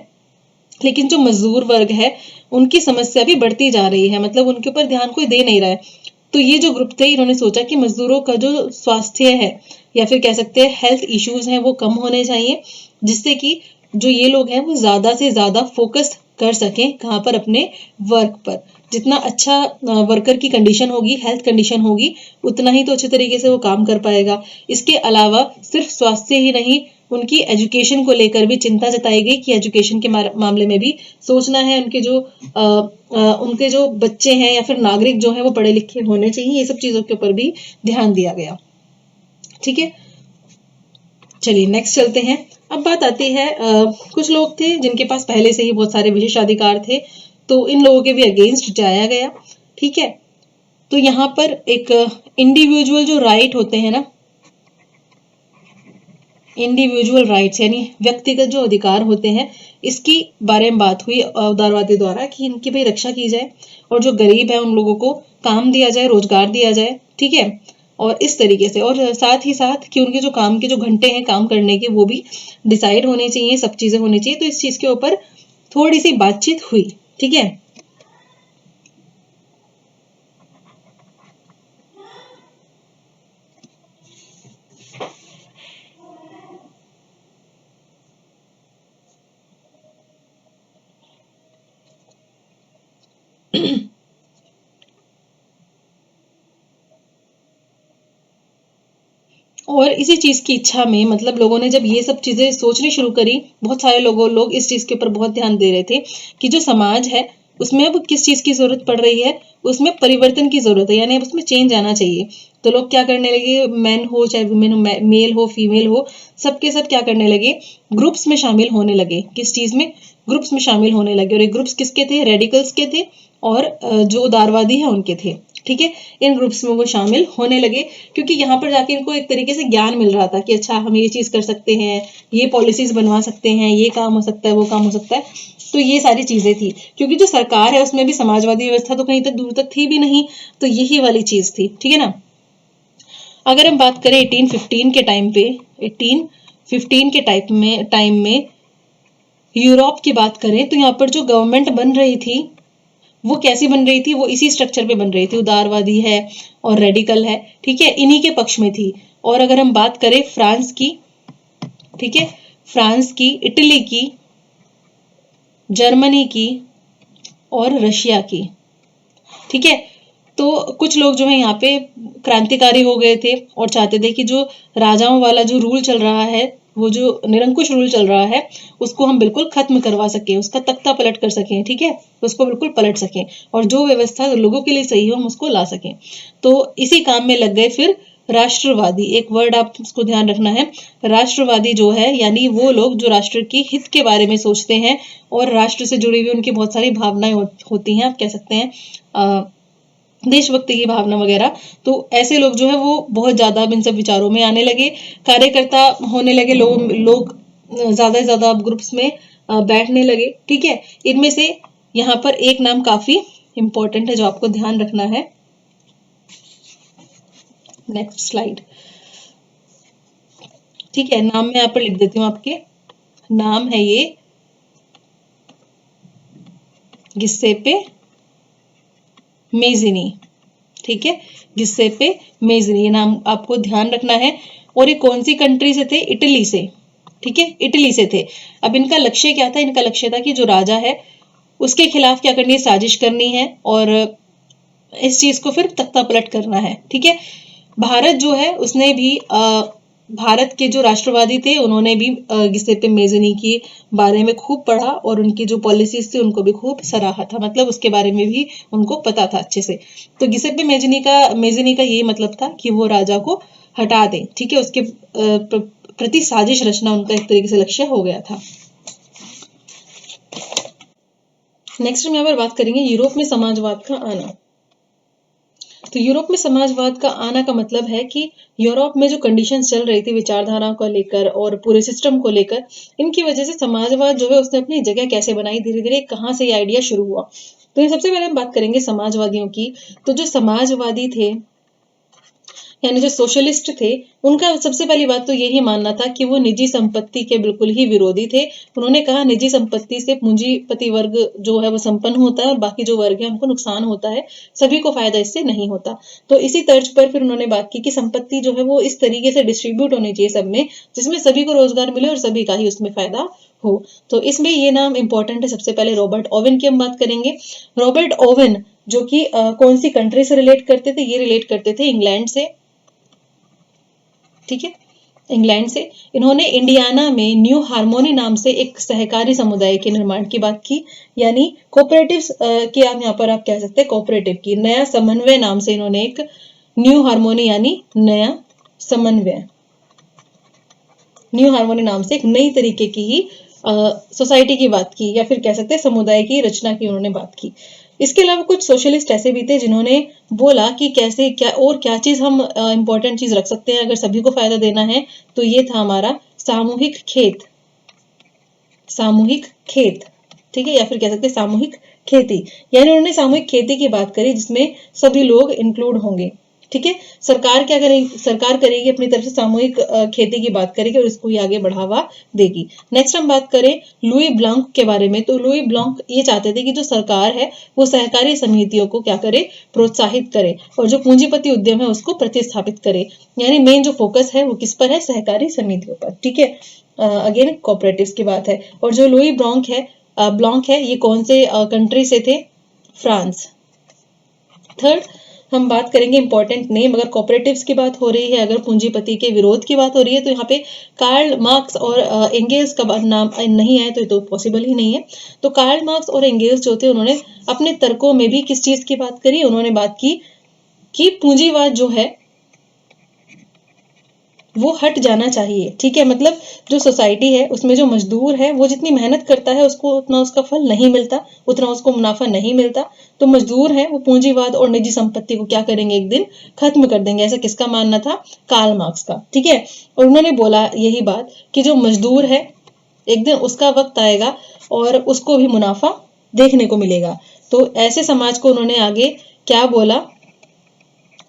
लेकिन जो मजदूर वर्ग है उनकी समस्या भी बढ़ती जा रही है, मतलब उनके ऊपर ध्यान कोई दे नहीं रहा है। तो ये जो ग्रुप थे इन्होंने सोचा कि मजदूरों का जो स्वास्थ्य है या फिर कह सकते हैं हेल्थ इश्यूज हैं वो कम होने चाहिए, जिससे कि जो ये लोग हैं वो ज्यादा से ज्यादा फोकस कर सकें कहाँ पर, अपने वर्क पर। जितना अच्छा वर्कर की कंडीशन होगी, हेल्थ कंडीशन होगी, उतना ही तो अच्छे तरीके से वो काम कर पाएगा। इसके अलावा सिर्फ स्वास्थ्य ही नहीं, उनकी एजुकेशन को लेकर भी चिंता जताई गई कि एजुकेशन के मामले में भी सोचना है, उनके जो बच्चे हैं या फिर नागरिक जो हैं वो पढ़े लिखे होने चाहिए। ये सब चीजों के ऊपर भी ध्यान दिया गया। ठीक है, चलिए नेक्स्ट चलते हैं। अब बात आती है, कुछ लोग थे जिनके पास पहले से ही बहुत सारे विशेषाधिकार थे, तो इन लोगों के भी अगेंस्ट जाया गया। ठीक है, तो यहाँ पर एक इंडिविजुअल जो राइट होते हैं ना, इंडिविजुअल राइट्स यानी व्यक्तिगत जो अधिकार होते हैं, इसकी बारे में बात हुई उदारवादी द्वारा कि इनकी भाई रक्षा की जाए, और जो गरीब है उन लोगों को काम दिया जाए, रोजगार दिया जाए। ठीक है, और इस तरीके से, और साथ ही साथ कि उनके जो काम के जो घंटे हैं काम करने के वो भी डिसाइड होने चाहिए, सब चीजें होनी चाहिए। तो इस चीज के ऊपर थोड़ी सी बातचीत हुई। ठीक है, और इसी चीज की इच्छा में, मतलब लोगों ने जब ये सब चीजें सोचनी शुरू करी, बहुत सारे लोग इस चीज के ऊपर बहुत ध्यान दे रहे थे कि जो समाज है उसमें अब किस चीज की जरूरत पड़ रही है, उसमें परिवर्तन की जरूरत है, यानी अब उसमें चेंज आना चाहिए। तो लोग क्या करने लगे, मैन हो चाहे वुमेन हो, मेल हो फीमेल हो, सबके सब क्या करने लगे, ग्रुप्स में शामिल होने लगे। किस चीज में, ग्रुप्स में शामिल होने लगे। और ये ग्रुप्स किसके थे, रेडिकल्स के थे, और जो उदारवादी है उनके थे। ठीक है, इन ग्रुप्स में वो शामिल होने लगे, क्योंकि यहाँ पर जाके इनको एक तरीके से ज्ञान मिल रहा था कि अच्छा हम ये चीज कर सकते हैं, ये पॉलिसीज बनवा सकते हैं, ये काम हो सकता है, वो काम हो सकता है। तो ये सारी चीजें थी, क्योंकि जो सरकार है उसमें भी समाजवादी व्यवस्था तो कहीं तक दूर तक थी भी नहीं, तो यही वाली चीज थी। ठीक है ना। अगर हम बात करें 1815 के टाइम पे, 1815 के टाइम में यूरोप की बात करें, तो यहाँ पर जो गवर्नमेंट बन रही थी वो कैसी बन रही थी, वो इसी स्ट्रक्चर पे बन रही थी, उदारवादी है और रेडिकल है। ठीक है, इन्हीं के पक्ष में थी। और अगर हम बात करें फ्रांस की, ठीक है, फ्रांस की, इटली की, जर्मनी की और रशिया की। ठीक है, तो कुछ लोग जो है यहाँ पे क्रांतिकारी हो गए थे और चाहते थे कि जो राजाओं वाला जो रूल चल रहा है, वो जो निरंकुश रूल चल रहा है, उसको हम बिल्कुल खत्म करवा सकें, उसका तख्ता पलट कर सकें। ठीक है, उसको बिल्कुल पलट सकें, और जो व्यवस्था लोगों के लिए सही हो हम उसको ला सकें। तो इसी काम में लग गए फिर राष्ट्रवादी। एक वर्ड आप उसको ध्यान रखना है, राष्ट्रवादी जो है, यानी वो लोग जो राष्ट्र की हित के बारे में सोचते हैं और राष्ट्र से जुड़ी हुई उनकी बहुत सारी भावनाएं होती हैं, आप कह सकते हैं देशभक्ति की भावना वगैरह। तो ऐसे लोग जो है वो बहुत ज्यादा इन सब विचारों में आने लगे, कार्यकर्ता होने लगे, लोग ज्यादा से ज्यादा ग्रुप्स में बैठने लगे। ठीक है, इनमें से यहाँ पर एक नाम काफी इंपॉर्टेंट है जो आपको ध्यान रखना है। Next slide. ठीक है, नाम मैं यहाँ पर लिख देती हूँ आपके, नाम है ये गिसेपे मेजिनी। ठीक है, गिसेप्पे मेज़नी, ये नाम आपको ध्यान रखना है। और ये कौन सी कंट्री से थे? इटली से, ठीक है, इटली से थे। अब इनका लक्ष्य क्या था? इनका लक्ष्य था कि जो राजा है उसके खिलाफ क्या करनी है? साजिश करनी है और इस चीज को फिर तख्ता पलट करना है, ठीक है। भारत जो है उसने भी भारत के जो राष्ट्रवादी थे उन्होंने भी गिसेप्पे मेज़नी के बारे में खूब पढ़ा और उनकी जो पॉलिसीज थी उनको भी खूब सराहा था, मतलब उसके बारे में भी उनको पता था अच्छे से। तो गिसेप्पे मेज़नी का ये मतलब था कि वो राजा को हटा दें, ठीक है, उसके प्रति साजिश रचना उनका एक तरीके से लक्ष्य हो गया था। नेक्स्ट हम यहाँ पर बात करेंगे यूरोप में समाजवाद का आना। तो यूरोप में समाजवाद का आना का मतलब है कि यूरोप में जो कंडीशंस चल रही थी विचारधारा को लेकर और पूरे सिस्टम को लेकर, इनकी वजह से समाजवाद जो है उसने अपनी जगह कैसे बनाई, धीरे धीरे कहाँ से ये आइडिया शुरू हुआ। तो ये सबसे पहले हम बात करेंगे समाजवादियों की। तो जो समाजवादी थे यानी जो सोशलिस्ट थे, उनका सबसे पहली बात तो यही मानना था कि वो निजी संपत्ति के बिल्कुल ही विरोधी थे। उन्होंने कहा निजी संपत्ति से पूंजीपति वर्ग जो है वो संपन्न होता है और बाकी जो वर्ग है उनको नुकसान होता है, सभी को फायदा इससे नहीं होता। तो इसी तर्ज पर फिर उन्होंने बात की कि संपत्ति जो है वो इस तरीके से डिस्ट्रीब्यूट होनी चाहिए सब में, जिसमें सभी को रोजगार मिले और सभी का ही उसमें फायदा हो। तो इसमें ये नाम इंपॉर्टेंट है। सबसे पहले रॉबर्ट ओवन की हम बात करेंगे। रॉबर्ट ओवन जो कि कौन सी कंट्री से रिलेट करते थे? ये रिलेट करते थे इंग्लैंड से, ठीक है, इंग्लैंड से। इन्होंने इंडियाना में न्यू हार्मोनी नाम से एक सहकारी समुदाय के निर्माण की बात की, यानी कोऑपरेटिव्स के आप यहाँ पर आप कह सकते हैं कोऑपरेटिव की नया समन्वय नाम से इन्होंने एक न्यू हार्मोनी यानी नया समन्वय, न्यू हार्मोनी नाम से एक नई तरीके की ही सोसाइटी की बात की, या फिर कह सकते हैं समुदाय की रचना की उन्होंने बात की। इसके अलावा कुछ सोशलिस्ट ऐसे भी थे जिन्होंने बोला कि कैसे क्या और क्या चीज हम इंपॉर्टेंट चीज रख सकते हैं अगर सभी को फायदा देना है। तो ये था हमारा सामूहिक खेत, सामूहिक खेत, ठीक है, या फिर कह सकते हैं सामूहिक खेती। यानी उन्होंने सामूहिक खेती की बात करी जिसमें सभी लोग इंक्लूड होंगे, ठीक है। सरकार क्या करेगी? सरकार करेगी अपनी तरफ से सामूहिक खेती की बात करेगी और इसको ही आगे बढ़ावा देगी। नेक्स्ट हम बात करें लुई ब्लांक के बारे में। तो लुई ब्लांक ये चाहते थे कि जो सरकार है वो सहकारी समितियों को क्या करे? प्रोत्साहित करे और जो पूंजीपति उद्यम है उसको प्रतिस्थापित करे। यानी मेन जो फोकस है वो किस पर है? सहकारी समितियों पर, ठीक है। अगेन कोऑपरेटिव्स की बात है। और जो लुई ब्लांक है ये कौन से कंट्री से थे? फ्रांस। थर्ड हम बात करेंगे इंपॉर्टेंट नेम। अगर कोऑपरेटिव्स की बात हो रही है, अगर पूंजीपति के विरोध की बात हो रही है, तो यहाँ पे कार्ल मार्क्स और एंगेल्स का नाम नहीं है, तो ये तो पॉसिबल ही नहीं है। तो कार्ल मार्क्स और एंगेल्स जो थे उन्होंने अपने तर्कों में भी किस चीज की बात करी? उन्होंने बात की कि पूंजीवाद जो है वो हट जाना चाहिए, ठीक है। मतलब जो सोसाइटी है उसमें जो मजदूर है वो जितनी मेहनत करता है उसको उतना उसका फल नहीं मिलता, उतना उसको मुनाफा नहीं मिलता। तो मजदूर है वो पूंजीवाद और निजी संपत्ति को क्या करेंगे? एक दिन खत्म कर देंगे। ऐसा किसका मानना था? कार्ल मार्क्स का, ठीक है। और उन्होंने बोला यही बात कि जो मजदूर है एक दिन उसका वक्त आएगा और उसको भी मुनाफा देखने को मिलेगा। तो ऐसे समाज को उन्होंने आगे क्या बोला?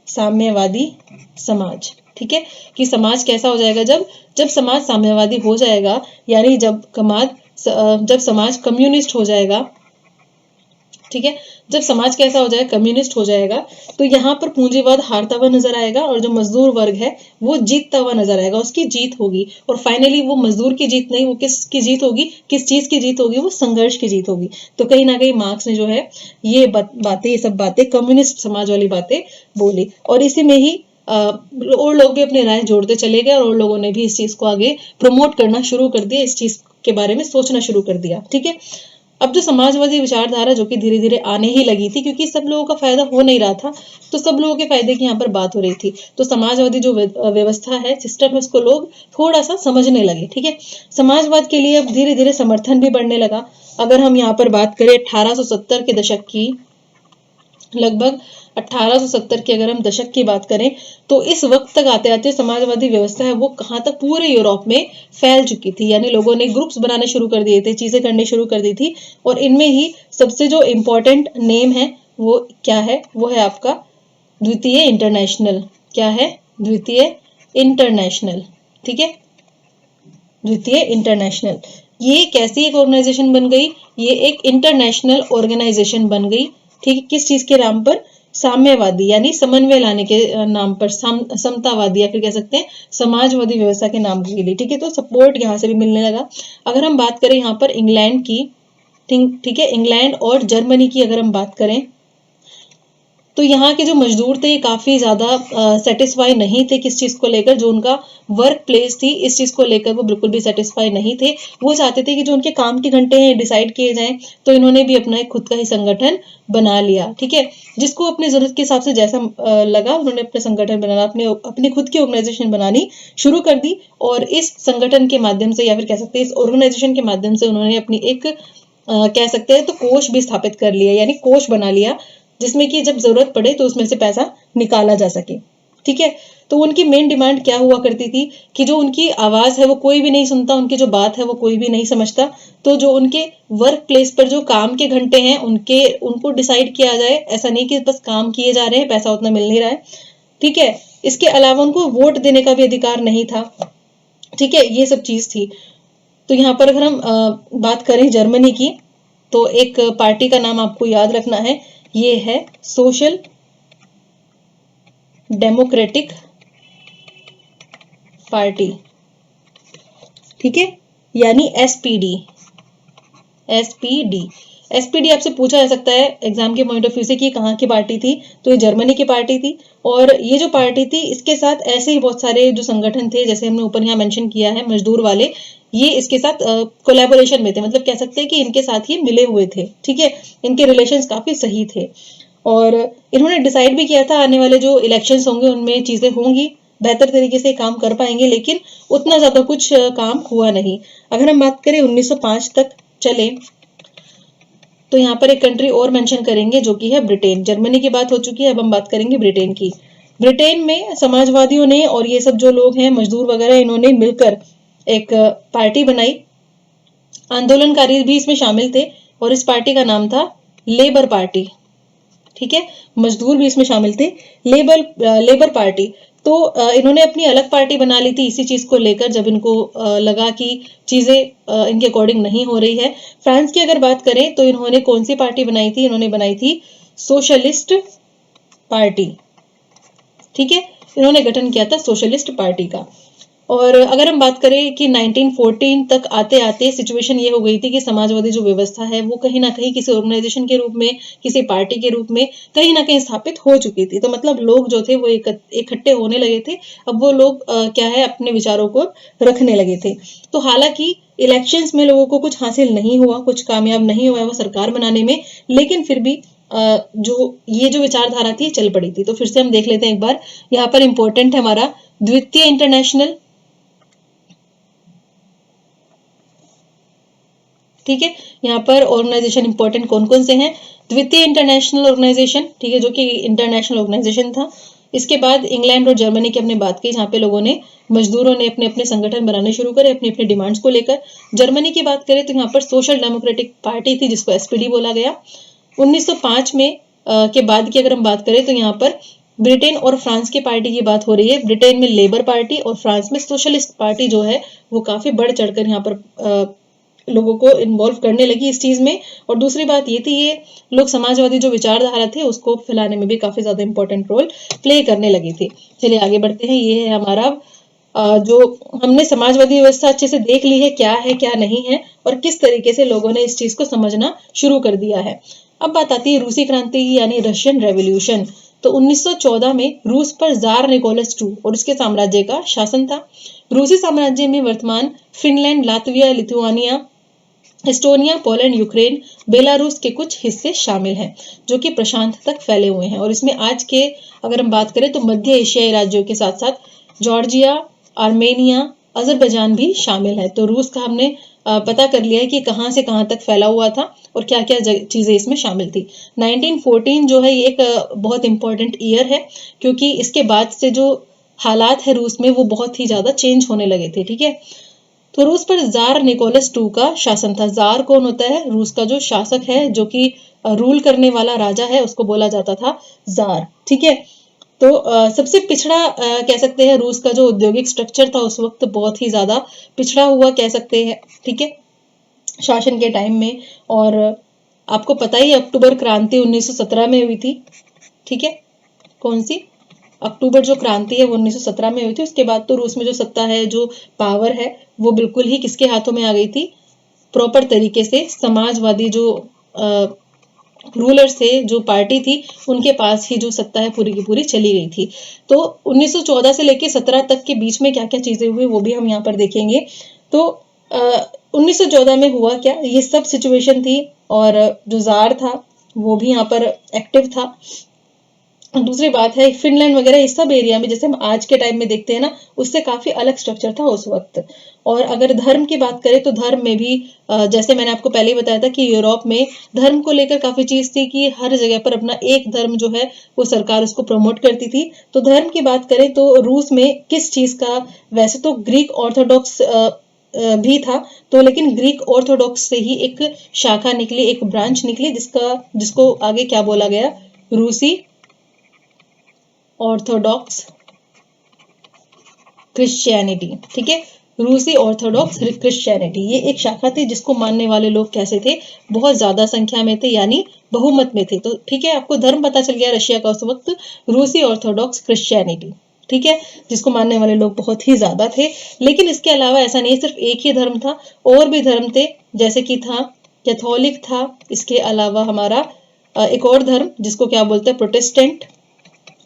साम्यवादी समाज, ठीक है। कि समाज कैसा हो जाएगा? जब समाज साम्यवादी हो जाएगा, यानी जब समाज कम्युनिस्ट हो जाएगा, ठीक है। जब समाज कैसा हो जाएगा? कम्युनिस्ट हो जाएगा, तो यहाँ पर पूंजीवाद हारता हुआ नजर आएगा और जो मजदूर वर्ग है वो जीतता हुआ नजर आएगा, उसकी जीत होगी। और फाइनली वो मजदूर की जीत नहीं, वो किसकी जीत होगी? किस चीज की जीत होगी? वो संघर्ष की जीत होगी। तो कहीं ना कहीं मार्क्स ने जो है ये सब बातें कम्युनिस्ट समाज वाली बातें बोली और इसी में ही और लोग भी अपनी राय जोड़ते चले गए और लोगों ने भी इस चीज को आगे प्रमोट करना शुरू कर दिया, इस चीज के बारे में सोचना शुरू कर दिया, ठीक है। अब जो समाजवादी विचारधारा जो कि धीरे धीरे आने ही लगी थी, क्योंकि सब लोगों का फायदा हो नहीं रहा था, तो सब लोगों के फायदे की यहाँ पर बात हो रही थी। तो समाजवादी जो व्यवस्था है, सिस्टम है, उसको लोग थोड़ा सा समझने लगे, ठीक है। समाजवाद के लिए अब धीरे धीरे समर्थन भी बढ़ने लगा। अगर हम यहाँ पर बात करें 1870 के दशक की, लगभग 1870 के अगर हम दशक की बात करें, तो इस वक्त तक आते आते समाजवादी व्यवस्था है वो कहाँ तक? पूरे यूरोप में फैल चुकी थी। यानी लोगों ने ग्रुप्स बनाने शुरू कर दिए थे, चीजें करने शुरू कर दी थी। और इनमें ही सबसे जो इम्पोर्टेंट नेम है वो क्या है? वो है आपका द्वितीय इंटरनेशनल। क्या है? द्वितीय इंटरनेशनल, ठीक है। द्वितीय इंटरनेशनल ये कैसी एक ऑर्गेनाइजेशन बन गई? ये एक इंटरनेशनल ऑर्गेनाइजेशन बन गई, ठीक है। किस चीज के नाम पर? साम्यवादी यानी समन्वय लाने के नाम पर, समतावादी या फिर कह सकते हैं समाजवादी व्यवस्था के नाम के लिए। ठीक है, तो सपोर्ट यहाँ से भी मिलने लगा। अगर हम बात करें यहाँ पर इंग्लैंड की, ठीक है, इंग्लैंड और जर्मनी की अगर हम बात करें तो यहाँ के जो मजदूर थे काफी ज्यादा सेटिस्फाई नहीं थे किस चीज को लेकर, जो उनका वर्क प्लेस थी इस चीज को लेकर वो बिल्कुल भी सेटिस्फाई नहीं थे। वो चाहते थे कि जो उनके काम के घंटे हैं डिसाइड किए जाएं, तो इन्होंने भी अपना एक खुद का ही संगठन बना लिया। ठीक है, जिसको अपनी जरूरत के हिसाब से जैसा लगा उन्होंने अपने संगठन बनाना, अपनी खुद की ऑर्गेनाइजेशन बनानी शुरू कर दी। और इस संगठन के माध्यम से या फिर कह सकते हैं इस ऑर्गेनाइजेशन के माध्यम से उन्होंने अपनी एक कह सकते हैं तो कोष भी स्थापित कर लिया, यानी कोष बना लिया, जिसमें कि जब जरूरत पड़े तो उसमें से पैसा निकाला जा सके। ठीक है, तो उनकी मेन डिमांड क्या हुआ करती थी कि जो उनकी आवाज है वो कोई भी नहीं सुनता, उनकी जो बात है वो कोई भी नहीं समझता, तो जो उनके वर्क प्लेस पर जो काम के घंटे हैं उनको डिसाइड किया जाए। ऐसा नहीं कि बस काम किए जा रहे हैं, पैसा उतना मिल नहीं रहा है। ठीक है, इसके अलावा उनको वोट देने का भी अधिकार नहीं था। ठीक है, ये सब चीज थी। तो यहाँ पर अगर हम बात करें जर्मनी की, तो एक पार्टी का नाम आपको याद रखना है, ये है सोशल डेमोक्रेटिक पार्टी। ठीक है, यानी एसपीडी। एसपीडी आपसे पूछा जा सकता है एग्जाम के पॉइंट ऑफ व्यू से कि कहाँ की पार्टी थी, तो ये जर्मनी की पार्टी थी। और ये जो पार्टी थी इसके साथ ऐसे ही बहुत सारे जो संगठन थे, जैसे हमने ऊपर यहाँ मेंशन किया है मजदूर वाले, ये इसके साथ कोलैबोरेशन में थे, मतलब कह सकते हैं कि इनके साथ ये मिले हुए थे। ठीक है, इनके रिलेशंस काफी सही थे और इन्होंने डिसाइड भी किया था आने वाले जो इलेक्शंस होंगे उनमें चीजें होंगी, बेहतर तरीके से काम कर पाएंगे, लेकिन उतना ज्यादा कुछ काम हुआ नहीं। अगर हम बात करें 1905 तक चले तो यहाँ पर एक कंट्री और मेंशन करेंगे जो कि है ब्रिटेन। जर्मनी की बात हो चुकी है, अब हम बात करेंगे ब्रिटेन की। ब्रिटेन में समाजवादियों ने और ये सब जो लोग हैं मजदूर वगैरह, इन्होंने मिलकर एक पार्टी बनाई। आंदोलनकारी भी इसमें शामिल थे और इस पार्टी का नाम था लेबर पार्टी। ठीक है, मजदूर भी इसमें शामिल थे, लेबर पार्टी। तो इन्होंने अपनी अलग पार्टी बना ली थी इसी चीज को लेकर, जब इनको लगा कि चीजें इनके अकॉर्डिंग नहीं हो रही है। फ्रांस की अगर बात करें तो इन्होंने कौन सी पार्टी बनाई थी, इन्होंने बनाई थी सोशलिस्ट पार्टी। ठीक है, इन्होंने गठन किया था सोशलिस्ट पार्टी का। और अगर हम बात करें कि 1914 तक आते आते सिचुएशन ये हो गई थी कि समाजवादी जो व्यवस्था है वो कहीं ना कहीं किसी ऑर्गेनाइजेशन के रूप में, किसी पार्टी के रूप में कहीं ना कहीं स्थापित हो चुकी थी। तो मतलब लोग जो थे वो इकट्ठे होने लगे थे। अब वो लोग क्या है अपने विचारों को रखने लगे थे। तो हालांकि इलेक्शंस में लोगों को कुछ हासिल नहीं हुआ, कुछ कामयाब नहीं हुआ वो सरकार बनाने में, लेकिन फिर भी जो विचारधारा थी चल पड़ी थी। तो फिर से हम देख लेते हैं एक बार, यहाँ पर इंपॉर्टेंट है हमारा द्वितीय इंटरनेशनल। ठीक है, यहाँ पर ऑर्गेनाइजेशन इंपॉर्टेंट कौन कौन से हैं, द्वितीय इंटरनेशनल ऑर्गेनाइजेशन, ठीक है, जो कि इंटरनेशनल ऑर्गेनाइजेशन था। इसके बाद इंग्लैंड और जर्मनी की हमने बात की, जहाँ पे लोगों ने, मजदूरों ने अपने अपने संगठन बनाने शुरू करे अपनी अपनी डिमांड्स को लेकर। जर्मनी की बात करें तो यहाँ पर सोशल डेमोक्रेटिक पार्टी थी जिसको एसपीडी बोला गया। 1905 में के बाद की अगर हम बात करें तो यहाँ पर ब्रिटेन और फ्रांस की पार्टी की बात हो रही है। ब्रिटेन में लेबर पार्टी और फ्रांस में सोशलिस्ट पार्टी जो है वो काफी बढ़ चढ़कर यहाँ पर लोगों को इन्वॉल्व करने लगी इस चीज में। और दूसरी बात ये थी, ये लोग समाजवादी जो विचारधारा थे उसको फैलाने में भी काफी ज्यादा इंपॉर्टेंट रोल प्ले करने लगे थे। चलिए आगे बढ़ते हैं। ये है हमारा जो हमने समाजवादी व्यवस्था अच्छे से देख ली है क्या नहीं है और किस तरीके से लोगों ने इस चीज को समझना शुरू कर दिया है। अब बात आती है रूसी क्रांति की, यानी रशियन रेवोल्यूशन। तो 1914 में रूस पर जार निकोलस II और उसके साम्राज्य का शासन था। रूसी साम्राज्य में वर्तमान Finland, Latvia, Lithuania, Estonia, Poland, Ukraine, Belarus के कुछ हिस्से शामिल हैं जो कि प्रशांत तक फैले हुए हैं। और इसमें आज के अगर हम बात करें तो मध्य एशियाई राज्यों के साथ साथ जॉर्जिया, आर्मेनिया, अजरबैजान भी शामिल है। तो रूस का हमने पता कर लिया है कि कहां से कहां तक फैला हुआ था और क्या क्या चीजें इसमें शामिल थी। 1914 जो है ये एक बहुत इंपॉर्टेंट ईयर है, क्योंकि इसके बाद से जो हालात है रूस में वो बहुत ही ज्यादा चेंज होने लगे थे। ठीक है, तो रूस पर जार निकोलस II का शासन था। जार कौन होता है, रूस का जो शासक है, जो कि रूल करने वाला राजा है, उसको बोला जाता था जार। ठीक है, तो सबसे पिछड़ा कह सकते हैं रूस का जो औद्योगिक स्ट्रक्चर था उस वक्त बहुत ही ज्यादा पिछड़ा हुआ कह सकते हैं। ठीक है, शासन के टाइम में। और आपको पता ही अक्टूबर क्रांति 1917 में हुई थी। ठीक है, कौन सी, अक्टूबर जो क्रांति है वो 1917 में हुई थी। उसके बाद तो रूस में जो सत्ता है, जो पावर है, वो बिल्कुल ही किसके हाथों में आ गई थी, प्रॉपर तरीके से समाजवादी जो रूलर्स थे, जो पार्टी थी, उनके पास ही जो सत्ता है पूरी की पूरी चली गई थी। तो 1914 से लेके 17 तक के बीच में क्या क्या चीजें हुई वो भी हम यहाँ पर देखेंगे। तो 1914 में हुआ क्या, ये सब सिचुएशन थी, और जो जार था वो भी यहाँ पर एक्टिव था। दूसरी बात है, फिनलैंड वगैरह इस सब एरिया में जैसे हम आज के टाइम में देखते हैं ना, उससे काफी अलग स्ट्रक्चर था उस वक्त। और अगर धर्म की बात करें तो धर्म में भी जैसे मैंने आपको पहले ही बताया था कि यूरोप में धर्म को लेकर काफी चीज थी कि हर जगह पर अपना एक धर्म जो है वो सरकार उसको प्रमोट करती थी। तो धर्म की बात करें तो रूस में किस चीज का, वैसे तो ग्रीक ऑर्थोडॉक्स भी था, तो लेकिन ग्रीक ऑर्थोडॉक्स से ही एक शाखा निकली, एक ब्रांच निकली, जिसको आगे क्या बोला गया, रूसी ऑर्थोडॉक्स क्रिश्चियनिटी। ठीक है, रूसी ऑर्थोडॉक्स क्रिश्चियनिटी, ये एक शाखा थी जिसको मानने वाले लोग कैसे थे, बहुत ज्यादा संख्या में थे, यानी बहुमत में थे। तो ठीक है, आपको धर्म पता चल गया रशिया का उस वक्त, रूसी ऑर्थोडॉक्स क्रिश्चियनिटी। ठीक है, जिसको मानने वाले लोग बहुत ही ज्यादा थे। लेकिन इसके अलावा ऐसा नहीं सिर्फ एक ही धर्म था, और भी धर्म थे, जैसे कि था कैथोलिक था, इसके अलावा हमारा एक और धर्म जिसको क्या बोलते हैं, प्रोटेस्टेंट,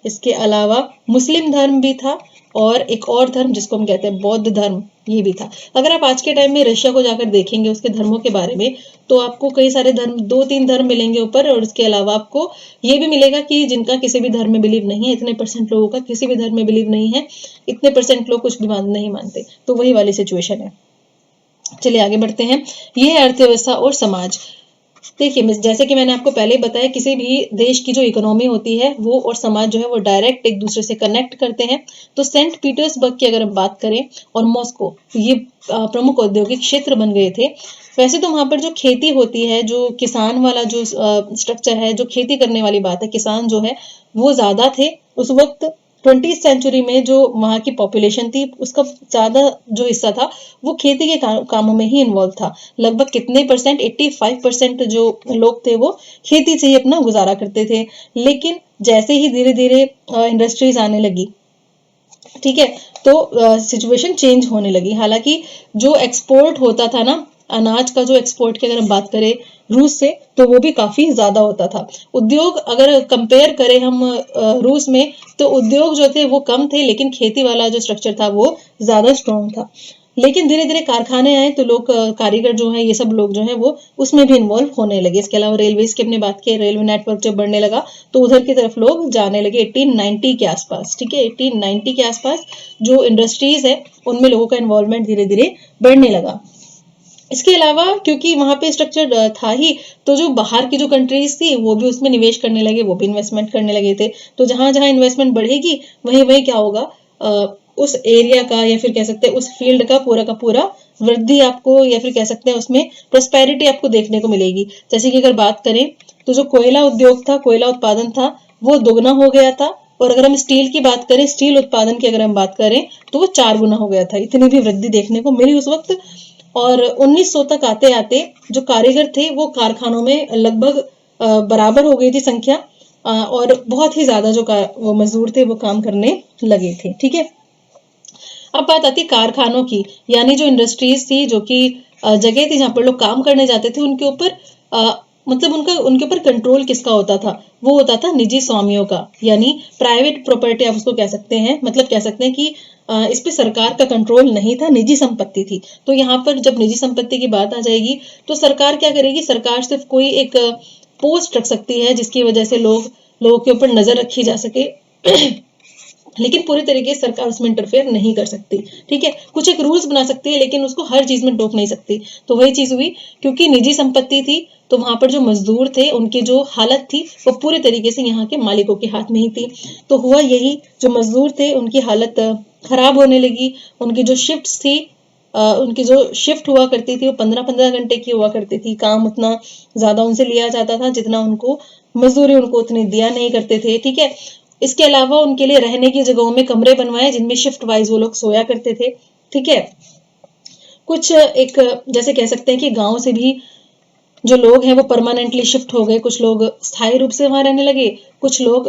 इसके अलावा मुस्लिम धर्म भी था, और एक और धर्म जिसको हम कहते हैं बौद्ध धर्म, ये भी था। अगर आप आज के टाइम में रशिया को जाकर देखेंगे उसके धर्मों के बारे में, तो आपको कई सारे धर्म, 2-3 धर्म मिलेंगे ऊपर, और इसके अलावा आपको ये भी मिलेगा कि जिनका किसी भी धर्म में बिलीव नहीं है, इतने परसेंट लोगों का किसी भी धर्म में बिलीव नहीं है, इतने परसेंट लोग कुछ भी नहीं मानते। तो वही वाली सिचुएशन है। चलिए आगे बढ़ते हैं। ये है अर्थव्यवस्था और समाज। देखिए, जैसे कि मैंने आपको पहले ही बताया, किसी भी देश की जो इकोनॉमी होती है वो और समाज जो है वो डायरेक्ट एक दूसरे से कनेक्ट करते हैं। तो सेंट पीटर्सबर्ग की अगर हम बात करें और मॉस्को, ये प्रमुख औद्योगिक क्षेत्र बन गए थे। वैसे तो वहां पर जो खेती होती है, जो किसान वाला जो स्ट्रक्चर है, जो खेती करने वाली बात है, किसान जो है वो ज्यादा थे उस वक्त। 20th सेंचुरी में जो वहाँ की पॉपुलेशन थी, उसका ज्यादा जो हिस्सा था वो खेती के कामों में ही इन्वॉल्व था। लगभग कितने परसेंट, 85% जो लोग थे वो खेती से ही अपना गुजारा करते थे। लेकिन जैसे ही धीरे धीरे इंडस्ट्रीज आने लगी, ठीक है, तो सिचुएशन चेंज होने लगी। हालांकि जो एक्सपोर्ट होता था ना, अनाज का जो एक्सपोर्ट की अगर हम बात करें रूस से, तो वो भी काफी ज्यादा होता था। उद्योग अगर कंपेयर करें हम रूस में, तो उद्योग जो थे वो कम थे, लेकिन खेती वाला जो स्ट्रक्चर था वो ज्यादा स्ट्रॉन्ग था। लेकिन धीरे धीरे कारखाने आए तो लोग, कारीगर जो है, ये सब लोग जो है वो उसमें भी इन्वॉल्व होने लगे। इसके अलावा रेलवे की अपने बात की, रेलवे नेटवर्क जब बढ़ने लगा तो उधर की तरफ लोग जाने लगे 1890 के आसपास। ठीक है, 1890 के आसपास जो इंडस्ट्रीज है उनमें लोगों का इन्वॉल्वमेंट धीरे धीरे बढ़ने लगा। इसके अलावा क्योंकि वहां पे स्ट्रक्चर था ही, तो जो बाहर की जो कंट्रीज थी वो भी उसमें निवेश करने लगे, वो भी इन्वेस्टमेंट करने लगे थे। तो जहां जहां इन्वेस्टमेंट बढ़ेगी वहीं वहीं क्या होगा, उस एरिया का या फिर कह सकते हैं उस फील्ड का पूरा वृद्धि आपको, या फिर कह सकते हैं उसमें प्रोस्पेरिटी आपको देखने को मिलेगी। जैसे कि अगर बात करें तो जो कोयला उद्योग था, कोयला उत्पादन था, वो दोगुना हो गया था। और अगर हम स्टील की बात करें, स्टील उत्पादन की अगर हम बात करें, तो वो 4 गुना हो गया था। इतनी भी वृद्धि देखने को मिली उस वक्त। और 1900 तक आते आते जो कारीगर थे वो कारखानों में लगभग बराबर हो गई थी संख्या, और बहुत ही ज्यादा जो वो मजदूर थे वो काम करने लगे थे। ठीक है, अब बात आती है कारखानों की, यानी जो इंडस्ट्रीज थी, जो कि जगह थी जहां पर लोग काम करने जाते थे, उनके ऊपर मतलब उनके ऊपर कंट्रोल किसका होता था, वो होता था निजी स्वामियों का, यानी प्राइवेट प्रॉपर्टी आप उसको कह सकते हैं। मतलब कह सकते हैं कि इस पे सरकार का कंट्रोल नहीं था, निजी संपत्ति थी। तो यहाँ पर जब निजी संपत्ति की बात आ जाएगी तो सरकार क्या करेगी, सरकार सिर्फ कोई एक पोस्ट रख सकती है जिसकी वजह से लोगों के ऊपर नजर रखी जा सके लेकिन पूरी तरीके से सरकार उसमें इंटरफेयर नहीं कर सकती। ठीक है, कुछ एक रूल्स बना सकती है, लेकिन उसको हर चीज में टोक नहीं सकती। तो वही चीज हुई, क्योंकि निजी संपत्ति थी तो वहां पर जो मजदूर थे उनकी जो हालत थी वो पूरी तरीके से यहाँ के मालिकों के हाथ में ही थी। तो हुआ यही, जो मजदूर थे उनकी हालत खराब होने लगी। उनकी जो शिफ्ट्स थी, उनकी जो शिफ्ट हुआ करती थी वो 15-15 घंटे की हुआ करती थी। काम उतना ज्यादा उनसे लिया जाता था जितना उनको मजदूरी उनको उतनी दिया नहीं करते थे। ठीक है, इसके अलावा उनके लिए रहने की जगहों में कमरे बनवाए जिनमें शिफ्ट वाइज वो लोग सोया करते थे। ठीक है, कुछ एक जैसे कह सकते हैं कि गांव से भी जो लोग हैं वो परमानेंटली शिफ्ट हो गए, कुछ लोग स्थायी रूप से वहां रहने लगे, कुछ लोग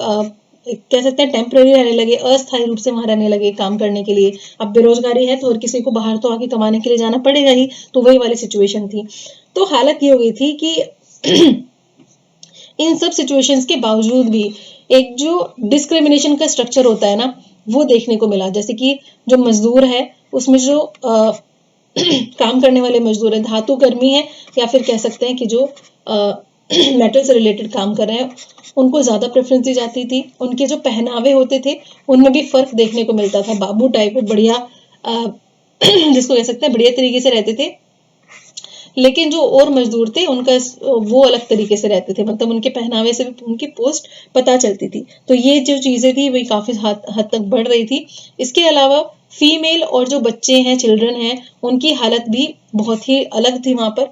कह सकते हैं टेम्पररी रहने लगे, अस्थायी रूप से वहां रहने लगे काम करने के लिए। अब बेरोजगारी है तो हर किसी को बाहर तो आके कमाने के लिए जाना पड़ेगा ही, तो वही वाली सिचुएशन थी। तो हालत ये हो गई थी कि इन सब सिचुएशंस के बावजूद भी एक जो डिस्क्रिमिनेशन का स्ट्रक्चर होता है ना, वो देखने को मिला। जैसे कि जो मजदूर है उसमें जो काम करने वाले मजदूर है, धातु कर्मी है, या फिर कह सकते हैं कि जो मेटल से रिलेटेड काम कर रहे हैं, उनको ज्यादा प्रेफरेंस दी जाती थी। उनके जो पहनावे होते थे उनमें भी फर्क देखने को मिलता था। बाबू टाइप बढ़िया जिसको कह सकते हैं बढ़िया तरीके से रहते थे, लेकिन जो और मजदूर थे उनका वो अलग तरीके से रहते थे, मतलब उनके पहनावे से भी उनकी पोस्ट पता चलती थी। तो ये जो चीजें थी वही काफी हद तक बढ़ रही थी। इसके अलावा फीमेल और जो बच्चे हैं, चिल्ड्रन हैं, उनकी हालत भी बहुत ही अलग थी वहां पर।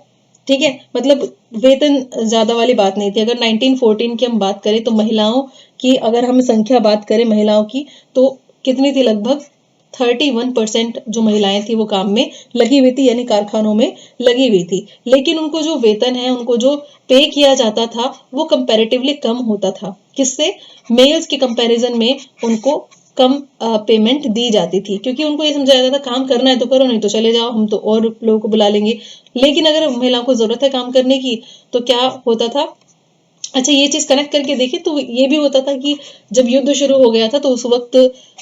ठीक है, मतलब वेतन ज्यादा वाली बात नहीं थी। अगर 1914 की हम बात करें तो महिलाओं की, अगर हम संख्या बात करें महिलाओं की, तो कितनी थी? लगभग 31% जो महिलाएं थी वो काम में लगी हुई थी, यानी कारखानों में लगी हुई थी। लेकिन उनको जो वेतन है, उनको जो पे किया जाता था वो कंपैरेटिवली कम होता था। किससे? मेल्स के कंपैरिजन में उनको कम पेमेंट दी जाती थी, क्योंकि उनको ये समझाया जाता था काम करना है तो करो, नहीं तो चले जाओ, हम तो और लोगों को बुला लेंगे। लेकिन अगर महिलाओं को जरूरत है काम करने की तो क्या होता था? अच्छा, ये चीज कनेक्ट करके देखें तो ये भी होता था कि जब युद्ध शुरू हो गया था तो उस वक्त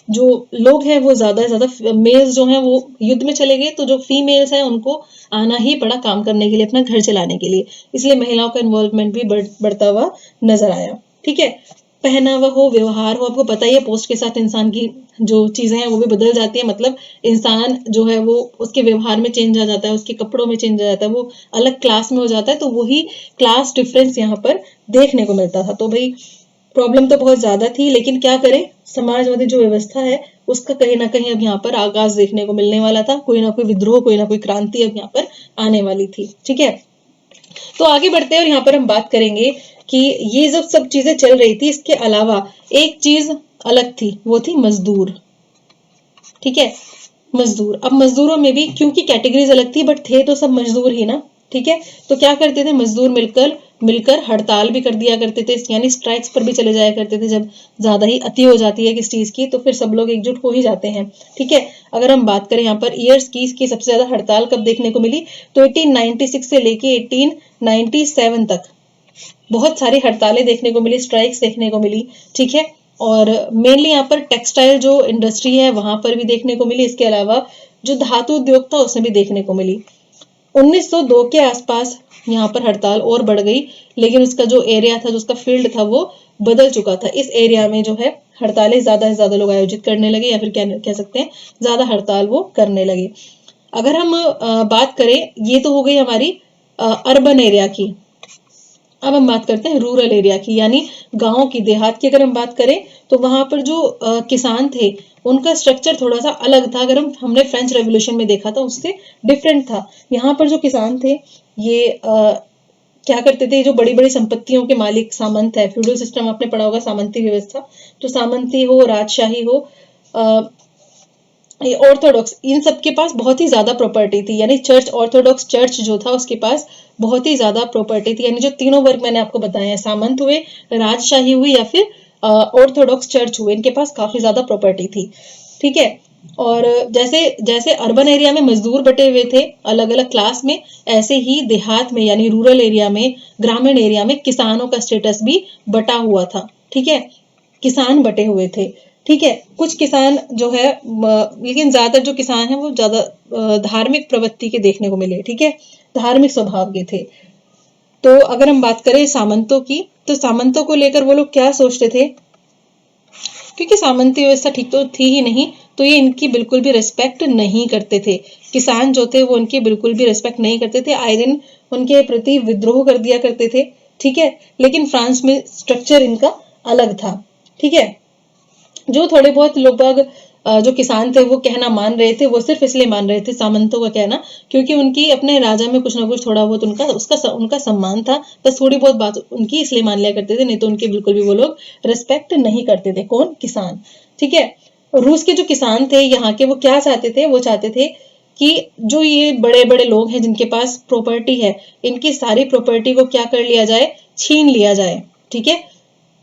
जो लोग हैं वो ज्यादा से ज्यादा मेल्स जो हैं वो युद्ध में चले गए, तो जो फीमेल्स हैं उनको आना ही पड़ा काम करने के लिए, अपना घर चलाने के लिए। इसलिए महिलाओं का इन्वॉल्वमेंट भी बढ़ता हुआ नजर आया। ठीक है, पहनावा हो, व्यवहार हो, आपको पता ही है पोस्ट के साथ इंसान की जो चीजें हैं वो भी बदल जाती है। मतलब इंसान जो है वो उसके व्यवहार में चेंज आ जाता है, उसके कपड़ों में चेंज आ जाता है, वो अलग क्लास में हो जाता है। तो वही क्लास डिफरेंस यहाँ पर देखने को मिलता था। तो भाई प्रॉब्लम तो बहुत ज्यादा थी, लेकिन क्या करें, समाजवादी जो व्यवस्था है उसका कहीं ना कहीं अब यहाँ पर आगाज देखने को मिलने वाला था। कोई ना कोई विद्रोह, कोई ना कोई क्रांति अब यहाँ पर आने वाली थी। ठीक है, तो आगे बढ़ते हैं और यहाँ पर हम बात करेंगे कि ये जब सब चीजें चल रही थी, इसके अलावा एक चीज अलग थी, वो थी मजदूर। ठीक है, मजदूर। अब मजदूरों में भी क्योंकि कैटेगरीज अलग थी, बट थे तो सब मजदूर ही ना। ठीक है, तो क्या करते थे मजदूर मिलकर मिलकर हड़ताल भी कर दिया करते थे, यानी स्ट्राइक्स पर भी चले जाया करते थे। जब ज्यादा ही अति हो जाती है किस चीज की तो फिर सब लोग एकजुट हो ही जाते हैं। ठीक है, अगर हम बात करें यहाँ पर ईयर्स की, इसकी सबसे ज्यादा हड़ताल कब देखने को मिली तो 1896 से लेके 1897 तक बहुत सारी हड़तालें देखने को मिली, स्ट्राइक्स देखने को मिली। ठीक है, और मेनली यहाँ पर टेक्सटाइल जो इंडस्ट्री है वहां पर भी देखने को मिली। इसके अलावा जो धातु उद्योग था उसमें भी देखने को मिली। 1902 के आसपास यहाँ पर हड़ताल और बढ़ गई, लेकिन उसका जो एरिया था, जो उसका फील्ड था, वो बदल चुका था। इस एरिया में जो है हड़तालें ज्यादा से ज्यादा लोग आयोजित करने लगे, या फिर कह सकते हैं ज्यादा हड़ताल वो करने लगे। अगर हम बात करें, ये तो हो गई हमारी अर्बन एरिया की। अब हम बात करते हैं रूरल एरिया की, यानी गांव की, देहात की। अगर हम बात करें तो वहां पर जो किसान थे उनका स्ट्रक्चर थोड़ा सा अलग था। अगर हमने फ्रेंच रेवोल्यूशन में देखा था उससे डिफरेंट था। यहाँ पर जो किसान थे ये क्या करते थे, जो बड़ी बड़ी संपत्तियों के मालिक, सामंत है, फ्यूडल सिस्टम आपने पढ़ा होगा, सामंती व्यवस्था। तो सामंती हो, राजशाही हो, ऑर्थोडॉक्स, इन सब के पास बहुत ही ज्यादा प्रॉपर्टी थी। यानी चर्च, ऑर्थोडॉक्स चर्च जो था उसके पास बहुत ही ज्यादा प्रॉपर्टी थी। यानी जो तीनों वर्ग मैंने आपको बताए हैं, सामंत हुए, राजशाही हुई, या फिर ऑर्थोडॉक्स चर्च हुए, इनके पास काफी ज्यादा प्रॉपर्टी थी। ठीक है, और जैसे जैसे अर्बन एरिया में मजदूर बटे हुए थे अलग अलग क्लास में, ऐसे ही देहात में यानी रूरल एरिया में, ग्रामीण एरिया में किसानों का स्टेटस भी बटा हुआ था। ठीक है, किसान बटे हुए थे। ठीक है, कुछ किसान जो है लेकिन ज्यादातर जो किसान हैं वो ज्यादा धार्मिक प्रवृत्ति के देखने को मिले। ठीक है, धार्मिक स्वभाव के थे। तो अगर हम बात करें सामंतों की, तो सामंतों को लेकर वो लोग क्या सोचते थे, क्योंकि सामंती व्यवस्था ठीक तो थी ही नहीं, तो ये इनकी बिल्कुल भी रिस्पेक्ट नहीं करते थे। किसान जो थे वो उनकी बिल्कुल भी रिस्पेक्ट नहीं करते थे, आए दिन उनके प्रति विद्रोह कर दिया करते थे। ठीक है, लेकिन फ्रांस में स्ट्रक्चर इनका अलग था। ठीक है, जो थोड़े बहुत लोग जो किसान थे वो कहना मान रहे थे, वो सिर्फ इसलिए मान रहे थे सामंतों का कहना, क्योंकि उनकी अपने राजा में कुछ ना कुछ थोड़ा बहुत उनका सम्मान था। बस थोड़ी बहुत बात उनकी इसलिए मान लिया करते थे, नहीं तो उनकी बिल्कुल भी वो लोग रिस्पेक्ट नहीं करते थे। कौन? किसान। ठीक है, रूस के जो किसान थे यहाँ के, वो क्या चाहते थे, वो चाहते थे कि जो ये बड़े बड़े लोग हैं जिनके पास प्रॉपर्टी है, इनकी सारी प्रॉपर्टी को क्या कर लिया जाए, छीन लिया जाए। ठीक है,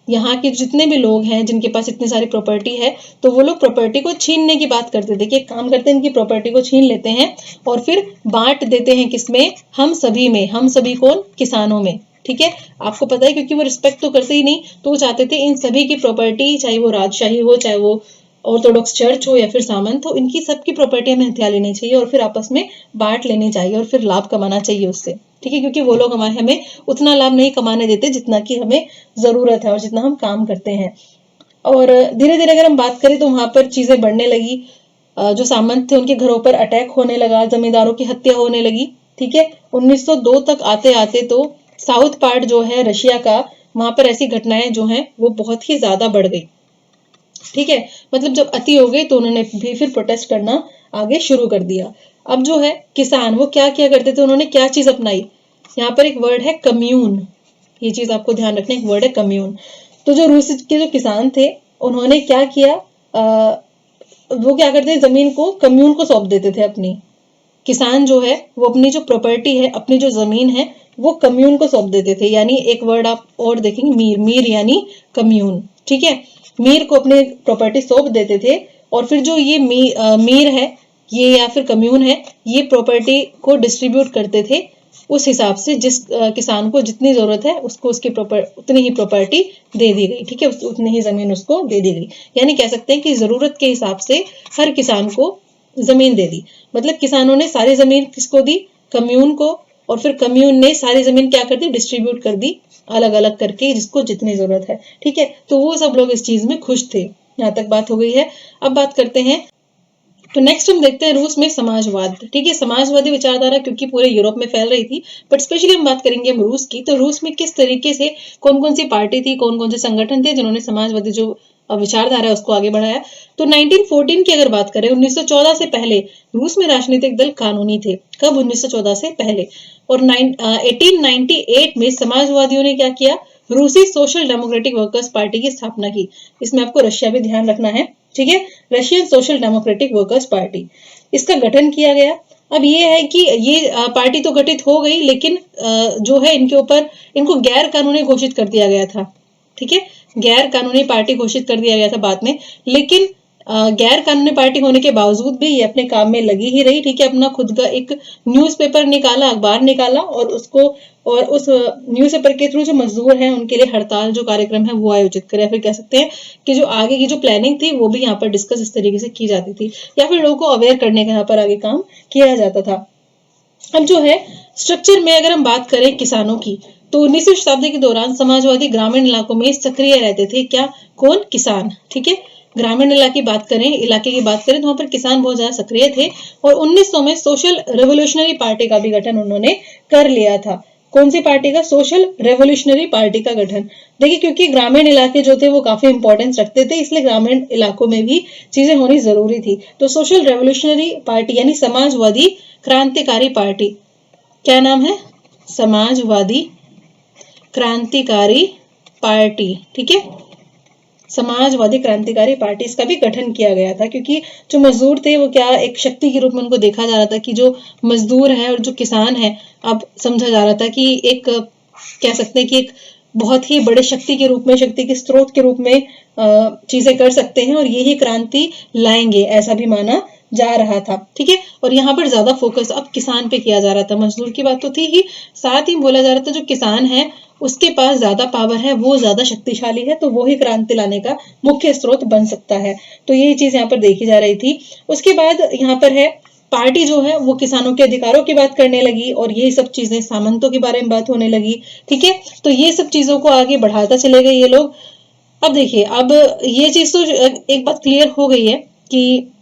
यहाँ के जितने भी लोग हैं जिनके पास इतनी सारी प्रॉपर्टी है, तो वो लोग प्रॉपर्टी को छीनने की बात करते थे कि एक काम करते हैं, इनकी प्रॉपर्टी को छीन लेते हैं और फिर बांट देते हैं किसमें, हम सभी में। हम सभी कौन, किसानों में। ठीक है, आपको पता है क्योंकि वो रिस्पेक्ट तो करते ही नहीं, तो वो चाहते थे इन सभी की प्रॉपर्टी, चाहे वो राजशाही हो, चाहे वो ऑर्थोडॉक्स चर्च हो या फिर सामंत हो, इनकी सबकी प्रॉपर्टी हमें हथिया लेनी चाहिए और फिर आपस में बांट लेनी चाहिए और फिर लाभ कमाना चाहिए उससे। ठीक है, क्योंकि वो लोग हमें उतना लाभ नहीं कमाने देते जितना कि हमें जरूरत है और जितना हम काम करते हैं। और धीरे धीरे अगर हम बात करें तो वहां पर चीजें बढ़ने लगी। जो सामंत थे उनके घरों पर अटैक होने लगा, जमींदारों की हत्या होने लगी। ठीक है, 1902 तक आते आते तो साउथ पार्ट जो है रशिया का, वहां पर ऐसी घटनाएं जो हैं वो बहुत ही ज्यादा बढ़ गई। ठीक है, मतलब जब अति हो गई तो उन्होंने भी फिर प्रोटेस्ट करना आगे शुरू कर दिया। अब जो है किसान, वो क्या क्या करते थे, उन्होंने क्या चीज अपनाई, यहाँ पर एक वर्ड है कम्यून, ये चीज आपको ध्यान रखना, एक वर्ड है कम्यून। तो जो रूस के जो किसान थे उन्होंने क्या किया, वो क्या करते थे, जमीन को कम्यून को सौंप देते थे अपनी। किसान जो है वो अपनी जो प्रॉपर्टी है, अपनी जो जमीन है, वो कम्यून को सौंप देते थे। यानी एक वर्ड आप और देखेंगे, मीर, मीर यानी कम्यून। ठीक है, मीर को अपने प्रॉपर्टी सौंप देते थे और फिर जो ये मीर है ये या फिर कम्यून है, ये प्रॉपर्टी को डिस्ट्रीब्यूट करते थे उस हिसाब से, जिस किसान को जितनी जरूरत है उसको उसकी उतनी ही प्रॉपर्टी दे दी गई। ठीक है, उतनी ही जमीन उसको दे दी गई। यानी कह सकते हैं कि जरूरत के हिसाब से हर किसान को जमीन दे दी। मतलब किसानों ने सारी जमीन किसको दी, कम्यून को, और फिर कम्यून ने सारी जमीन क्या कर दी, डिस्ट्रीब्यूट कर दी अलग अलग करके, जिसको जितनी जरूरत है। ठीक है, तो वो सब लोग इस चीज में खुश थे। यहाँ तक बात हो गई है। अब बात करते हैं, तो नेक्स्ट हम देखते हैं रूस में समाजवाद। ठीक है, समाजवादी विचारधारा क्योंकि पूरे यूरोप में फैल रही थी, बट स्पेशली हम बात करेंगे हम रूस की, तो रूस में किस तरीके से कौन कौन सी पार्टी थी, कौन कौन से संगठन थे जिन्होंने समाजवादी जो विचारधारा है उसको आगे बढ़ाया। तो 1914 की अगर बात करें, 1914 से पहले रूस में राजनीतिक दल कानूनी थे। कब, 1914 से पहले। और 1898 में समाजवादियों ने क्या किया, रूसी सोशल डेमोक्रेटिक वर्कर्स पार्टी की स्थापना की। इसमें आपको रशिया भी ध्यान रखना है। ठीक है, Russian social democratic workers party, इसका गठन किया गया। अब ये है कि ये पार्टी तो गठित हो गई, लेकिन जो है इनके ऊपर, इनको गैर कानूनी घोषित कर दिया गया था। ठीक है, गैर कानूनी पार्टी घोषित कर दिया गया था बाद में, लेकिन गैर कानूनी पार्टी होने के बावजूद भी ये अपने काम में लगी ही रही। ठीक है, अपना खुद का एक न्यूज़पेपर निकाला, अखबार निकाला, और उसको, और उस न्यूज़पेपर के थ्रू जो मजदूर हैं उनके लिए हड़ताल जो कार्यक्रम है वो आयोजित करे। फिर कह सकते हैं कि जो आगे की जो प्लानिंग थी वो भी यहाँ पर डिस्कस इस तरीके से की जाती थी, या फिर लोगों को अवेयर करने का यहाँ पर आगे काम किया जाता था। अब जो है स्ट्रक्चर में अगर हम बात करें किसानों की, तो 19वीं शताब्दी के दौरान समाजवादी ग्रामीण इलाकों में सक्रिय रहते थे। क्या, कौन, किसान। ठीक है, ग्रामीण इलाके की बात करें तो वहां पर किसान बहुत ज्यादा सक्रिय थे। और 1900 में सोशल रेवोल्यूशनरी पार्टी का भी गठन उन्होंने कर लिया था। कौन सी पार्टी का, सोशल रेवोल्यूशनरी पार्टी का गठन। देखिए, क्योंकि ग्रामीण इलाके जो थे वो काफी इंपॉर्टेंस रखते थे, इसलिए ग्रामीण इलाकों में भी चीजें होनी जरूरी थी। तो सोशल रेवोल्यूशनरी पार्टी यानी समाजवादी क्रांतिकारी पार्टी, क्या नाम है, समाजवादी क्रांतिकारी पार्टी। ठीक है, समाजवादी क्रांतिकारी पार्टी, इसका भी गठन किया गया था, क्योंकि जो मजदूर थे वो क्या, एक शक्ति के रूप में उनको देखा जा रहा था कि जो मजदूर है और जो किसान है, अब समझा जा रहा था कि एक, कह सकते हैं कि एक बहुत ही बड़े शक्ति के रूप में, शक्ति के स्रोत के रूप में चीजें कर सकते हैं और यही क्रांति लाएंगे, ऐसा भी माना जा रहा था। ठीक है, और यहाँ पर ज्यादा फोकस अब किसान पे किया जा रहा था। मजदूर की बात तो थी ही, साथ ही बोला जा रहा था जो किसान है उसके पास ज्यादा पावर है, वो ज्यादा शक्तिशाली है, तो वो ही क्रांति लाने का मुख्य स्रोत बन सकता है। तो ये चीज यहाँ पर देखी जा रही थी। उसके बाद यहाँ पर है, पार्टी जो है वो किसानों के अधिकारों की बात करने लगी और ये सब चीजें, सामंतों के बारे में बात होने लगी। ठीक है, तो ये सब चीजों को आगे बढ़ाता चले गए ये लोग। अब देखिए, अब ये चीज तो एक बात क्लियर हो गई है कि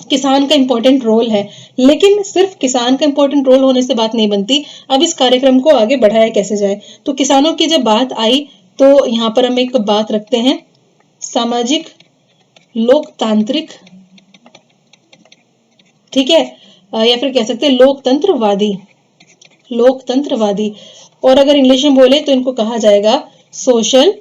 किसान का इंपॉर्टेंट रोल है, लेकिन सिर्फ किसान का इंपॉर्टेंट रोल होने से बात नहीं बनती। अब इस कार्यक्रम को आगे बढ़ाया कैसे जाए, तो किसानों की जब बात आई तो यहाँ पर हम एक बात रखते हैं, सामाजिक लोकतांत्रिक, ठीक है, या फिर कह सकते हैं लोकतंत्रवादी, लोकतंत्रवादी। और अगर इंग्लिश में बोले तो इनको कहा जाएगा सोशल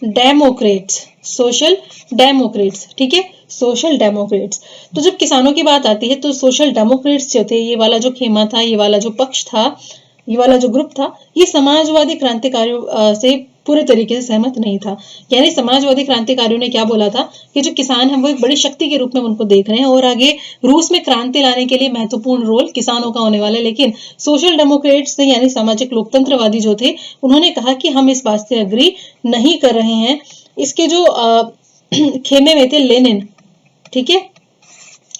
डेमोक्रेट्स। सोशल डेमोक्रेट्स, ठीक है, सोशल डेमोक्रेट्स। तो जब किसानों की बात आती है तो सोशल डेमोक्रेट्स जो थे, ये वाला जो खेमा था, ये वाला जो पक्ष था, ये वाला जो ग्रुप था, ये समाजवादी क्रांतिकारियों से पूरे तरीके से सहमत नहीं था। यानी समाजवादी क्रांतिकारियों ने क्या बोला था कि जो किसान हैं वो एक बड़ी शक्ति के रूप में उनको देख रहे हैं और आगे रूस में क्रांति लाने के लिए महत्वपूर्ण रोल किसानों का होने वाला है। लेकिन सोशल डेमोक्रेट्स ने यानी सामाजिक लोकतंत्रवादी जो थे, उन्होंने कहा कि हम इस बात से अग्री नहीं कर रहे हैं। इसके जो खेमे में थे लेनिन, ठीक है,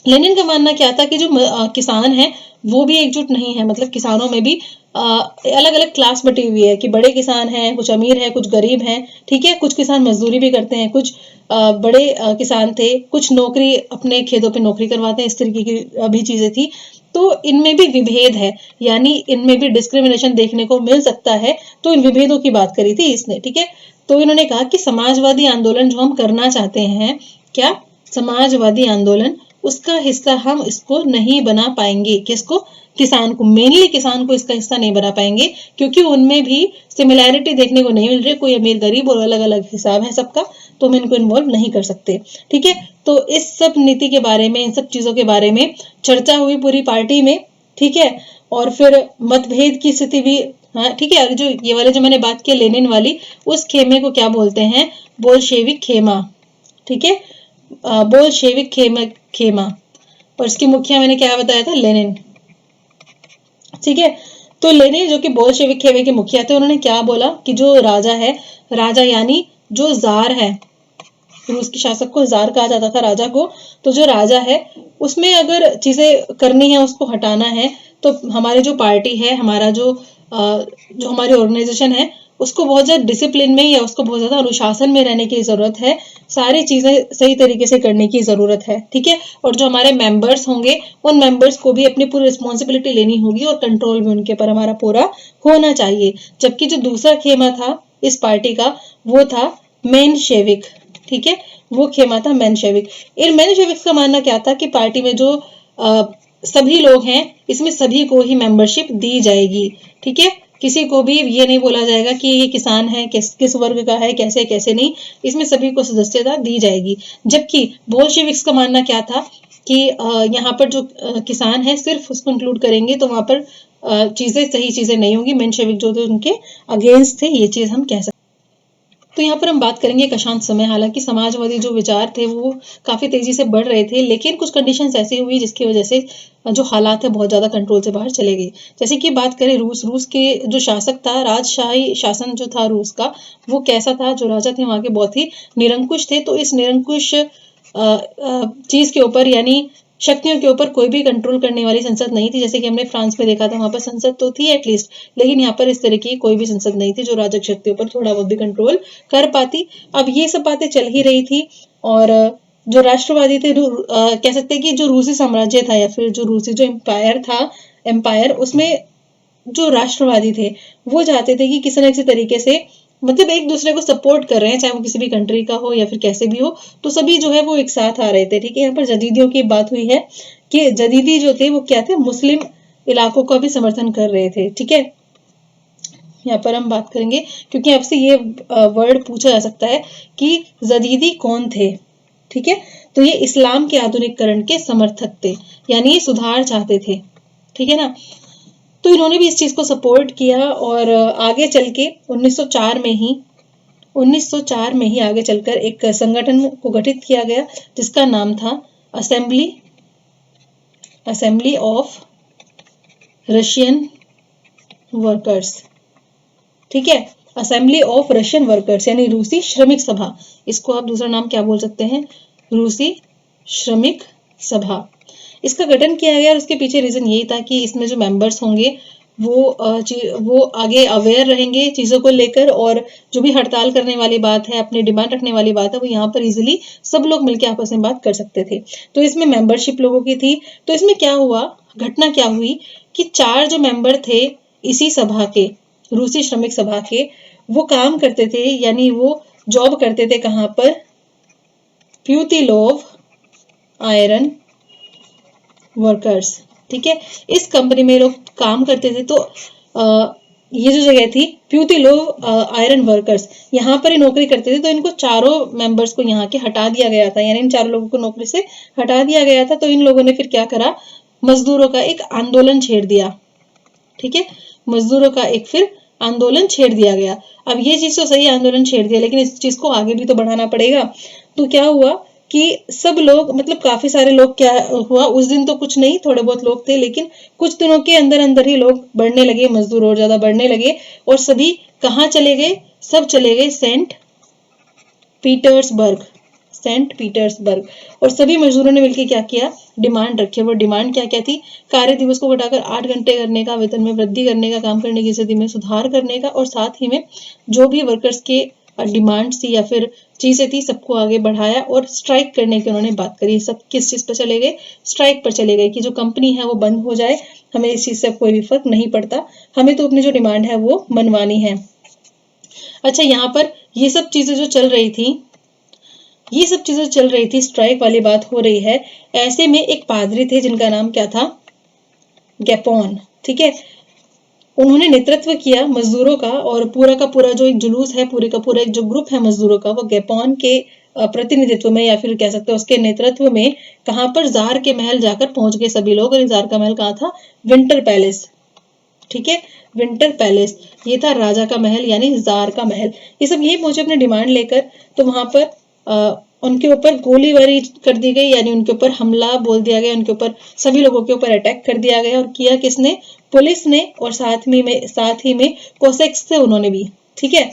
लेनिन का मानना क्या था कि जो किसान है वो भी एकजुट नहीं है, मतलब किसानों में भी अलग अलग क्लास बटी हुई है कि बड़े किसान हैं, कुछ अमीर हैं, कुछ गरीब हैं, ठीक है, कुछ किसान मजदूरी भी करते हैं, कुछ बड़े किसान थे, कुछ नौकरी अपने खेतों पे नौकरी करवाते हैं, इस तरीके की भी चीजें थी। तो इनमें भी विभेद है, यानी इनमें भी डिस्क्रिमिनेशन देखने को मिल सकता है। तो इन विभेदों की बात करी थी इसने, ठीक है। तो इन्होंने कहा कि समाजवादी आंदोलन जो हम करना चाहते हैं, क्या समाजवादी आंदोलन, उसका हिस्सा हम इसको नहीं बना पाएंगे। किसको? किसान को, मेनली किसान को इसका हिस्सा नहीं बना पाएंगे, क्योंकि उनमें भी सिमिलैरिटी देखने को नहीं मिल रही, कोई अमीर गरीब और अलग अलग हिसाब है सबका, तो हम इनको इन्वॉल्व नहीं कर सकते, ठीक है। तो इस सब नीति के बारे में, इन सब चीजों के बारे में चर्चा हुई पूरी पार्टी में, ठीक है। और फिर मतभेद की स्थिति भी, हाँ ठीक है। जो ये वाले जो मैंने बात की लेनिन वाली, उस खेमे को क्या बोलते हैं? बोल्शेविक खेमा, ठीक है, बोल्शेविक खेमा। और इसकी मुखिया मैंने क्या बताया था? लेनिन, ठीक है। तो लेनिन जो कि बोल्शेविक खेमे के मुखिया थे, उन्होंने क्या बोला कि जो राजा है, राजा यानी जो जार है, रूस के शासक को जार कहा जाता था, राजा को, तो जो राजा है उसमें अगर चीजें करनी है, उसको हटाना है, तो हमारे जो पार्टी है, हमारा जो हमारी ऑर्गेनाइजेशन है, उसको बहुत ज्यादा डिसिप्लिन में या उसको बहुत ज्यादा अनुशासन में रहने की जरूरत है, सारी चीजें सही तरीके से करने की जरूरत है, ठीक है। और जो हमारे मेंबर्स होंगे, उन मेंबर्स को भी अपनी पूरी रिस्पॉन्सिबिलिटी लेनी होगी और कंट्रोल भी उनके ऊपर हमारा पूरा होना चाहिए। जबकि जो दूसरा खेमा था इस पार्टी का, वो था मेनशेविक, ठीक है, वो खेमा था मेनशेविक। इन मेनशेविक्स का मानना क्या था कि पार्टी में जो सभी लोग हैं, इसमें सभी को ही मेंबरशिप दी जाएगी, ठीक है। किसी को भी ये नहीं बोला जाएगा कि ये किसान है, किस वर्ग का है, कैसे कैसे नहीं, इसमें सभी को सदस्यता दी जाएगी। जबकि बोल्शेविक्स का मानना क्या था कि यहाँ पर जो किसान है सिर्फ उसको इंक्लूड करेंगे तो वहां पर चीजें सही चीजें नहीं होंगी। मेनशेविक जो थे उनके अगेंस्ट थे, ये चीज हम कह सकते। तो यहाँ पर हम बात करेंगे एक अशांत समय। हालांकि समाजवादी जो विचार थे वो काफी तेजी से बढ़ रहे थे, लेकिन कुछ कंडीशंस ऐसी हुई जिसकी वजह से जो हालात है बहुत ज्यादा कंट्रोल से बाहर चले गए। जैसे कि बात करें रूस के जो शासक था, राजशाही शासन जो था रूस का, वो कैसा था? जो राजा थे वहां के बहुत ही निरंकुश थे। तो इस निरंकुश चीज के ऊपर, यानी शक्तियों के ऊपर कोई भी कंट्रोल करने वाली संसद नहीं थी। जैसे कि हमने फ्रांस में देखा था, वहां पर संसद तो थी एटलीस्ट, लेकिन यहाँ पर इस तरह की कोई भी संसद नहीं थी जो राजक शक्तियों पर थोड़ा बहुत भी कंट्रोल कर पाती। अब ये सब बातें चल ही रही थी, और जो राष्ट्रवादी थे, कह सकते हैं कि जो रूसी साम्राज्य था या फिर जो रूसी जो एम्पायर था, एम्पायर, उसमें जो राष्ट्रवादी थे वो चाहते थे कि किसी न किसी तरीके से, मतलब एक दूसरे को सपोर्ट कर रहे हैं, चाहे वो किसी भी कंट्री का हो या फिर कैसे भी हो, तो सभी जो है वो एक साथ आ रहे थे, ठीक है। यहाँ पर जदीदियों की बात हुई है कि जदीदी जो थे वो क्या थे? मुस्लिम इलाकों का भी समर्थन कर रहे थे, ठीक है। यहाँ पर हम बात करेंगे क्योंकि आपसे ये वर्ड पूछा जा सकता है कि जदीदी कौन थे, ठीक है। तो ये इस्लाम के आधुनिकीकरण के समर्थक थे, यानी ये सुधार चाहते थे, ठीक है ना। तो इन्होंने भी इस चीज को सपोर्ट किया, और आगे चल के 1904 में ही आगे चलकर एक संगठन को गठित किया गया जिसका नाम था असेंबली ऑफ रशियन वर्कर्स, ठीक है, असेंबली ऑफ रशियन वर्कर्स, यानी रूसी श्रमिक सभा। इसको आप दूसरा नाम क्या बोल सकते हैं? रूसी श्रमिक सभा। इसका गठन किया गया और उसके पीछे रीजन यही था कि इसमें जो मेंबर्स होंगे वो आगे अवेयर रहेंगे चीजों को लेकर, और जो भी हड़ताल करने वाली बात है, अपनी डिमांड रखने वाली बात है, वो यहाँ पर इजीली सब लोग मिलकर आपस में बात कर सकते थे। तो इसमें मेंबरशिप लोगों की थी। तो इसमें क्या हुआ, घटना क्या हुई कि 4 जो मेंबर थे इसी सभा के, रूसी श्रमिक सभा के, वो काम करते थे, यानी वो जॉब करते थे कहाँ पर? प्यूतिलोव आयरन वर्कर्स, ठीक है। इस कंपनी में लोग काम करते थे। तो ये जो जगह थी प्यूतिलोव आयरन वर्कर्स, यहाँ पर ही नौकरी करते थे। तो इनको चारों मेंबर्स को यहाँ के हटा दिया गया था, यानी इन चारों लोगों को नौकरी से हटा दिया गया था। तो इन लोगों ने फिर क्या करा, मजदूरों का एक आंदोलन छेड़ दिया। ठीक है, मजदूरों का एक फिर आंदोलन छेड़ दिया गया। अब ये चीज तो सही, आंदोलन छेड़ दिया, लेकिन इस चीज को आगे भी तो बढ़ाना पड़ेगा। तो क्या हुआ कि सब लोग, मतलब काफी सारे लोग, क्या हुआ उस दिन तो कुछ नहीं, थोड़े बहुत लोग थे, लेकिन कुछ दिनों के अंदर अंदर ही लोग बढ़ने लगे, मजदूर और ज्यादा बढ़ने लगे। और सभी कहाँ चले गए, सब चले गए सेंट पीटर्सबर्ग, सेंट पीटर्सबर्ग। और सभी मजदूरों ने मिलकर क्या किया, डिमांड रखे। वो डिमांड क्या क्या थी, कार्य दिवस को घटाकर 8 घंटे करने का, वेतन में वृद्धि करने का, काम करने की स्थिति में सुधार करने का, और साथ ही में जो भी वर्कर्स के डिमांड थी या फिर चीजें थी सबको आगे बढ़ाया। और स्ट्राइक करने की उन्होंने बात करी। सब किस चीज पर चले गए, स्ट्राइक पर चले गए कि जो कंपनी है वो बंद हो जाए, हमें इस चीज से कोई भी फर्क नहीं पड़ता, हमें तो अपनी जो डिमांड है वो मनवानी है। अच्छा, यहाँ पर ये सब चीजें जो चल रही थी, ये सब चीजें चल रही थी, स्ट्राइक वाली बात हो रही है, ऐसे में एक पादरी थे जिनका नाम क्या था, गैपोन। ठीक है, उन्होंने नेतृत्व किया मजदूरों का, और पूरा का पूरा जो एक जुलूस है, पूरे का पूरा एक जो ग्रुप है मजदूरों का, वो गैपोन के प्रतिनिधित्व में, या फिर कह सकते हैं उसके नेतृत्व में, कहां पर, जार के महल जाकर पहुंच गए सभी लोग। और जार का महल कहाँ था, विंटर पैलेस। ठीक है, विंटर पैलेस, ये था राजा का महल, यानी जार का महल। ये सब यही पहुंचे अपने डिमांड लेकर। तो वहां पर उनके ऊपर गोलीबारी कर दी गई, यानी उनके ऊपर हमला बोल दिया गया, उनके ऊपर सभी लोगों के ऊपर अटैक कर दिया गया। और किया किसने, पुलिस ने, और साथ ही में कोसेक्स थे उन्होंने भी। ठीक है,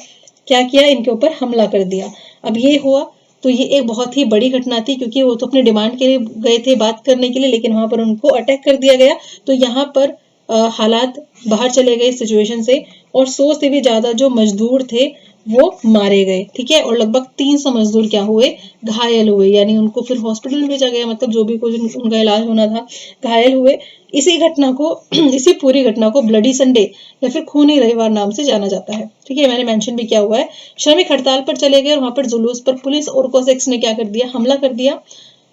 क्या किया, इनके ऊपर हमला कर दिया। अब ये हुआ, तो ये एक बहुत ही बड़ी घटना थी, क्योंकि वो तो अपने डिमांड के लिए गए थे बात करने के लिए, लेकिन वहां पर उनको अटैक कर दिया गया। तो यहाँ पर हालात बाहर चले गए सिचुएशन से, और 100 से भी ज्यादा जो मजदूर थे वो मारे गए। ठीक है, और लगभग 300 मजदूर क्या हुए, घायल हुए, यानी उनको फिर हॉस्पिटल भेजा गया, मतलब जो भी कुछ उनका इलाज होना था, घायल हुए। इसी घटना को इसी पूरी घटना को ब्लडी संडे या फिर खूनी रविवार नाम से जाना जाता है। ठीक है, मैंने मेंशन भी किया हुआ है। श्रमिक हड़ताल पर चले गए और वहां पर जुलूस पर पुलिस और कोसेक्स ने क्या कर दिया, हमला कर दिया।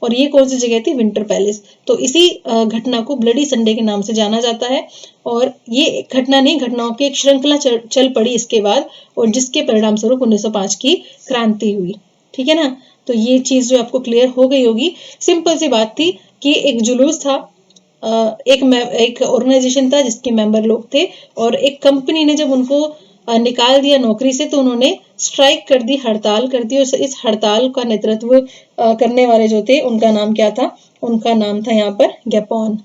और ये कौन सी जगह थी, विंटर पैलेस। तो इसी घटना को ब्लडी संडे के नाम से जाना जाता है। और ये घटना नहीं, घटनाओं की एक श्रृंखला चल पड़ी इसके बाद, और जिसके परिणाम स्वरूप 1905 की क्रांति हुई। ठीक है ना, तो ये चीज जो आपको क्लियर हो गई होगी। सिंपल सी बात थी कि एक जुलूस था, एक ऑर्गेनाइजेशन था जिसके मेंबर लोग थे, और एक कंपनी ने जब उनको निकाल दिया नौकरी से, तो उन्होंने स्ट्राइक कर दी, हड़ताल कर दी। और इस हड़ताल का नेतृत्व करने वाले जो थे, उनका नाम क्या था, उनका नाम था यहाँ पर गैपोन।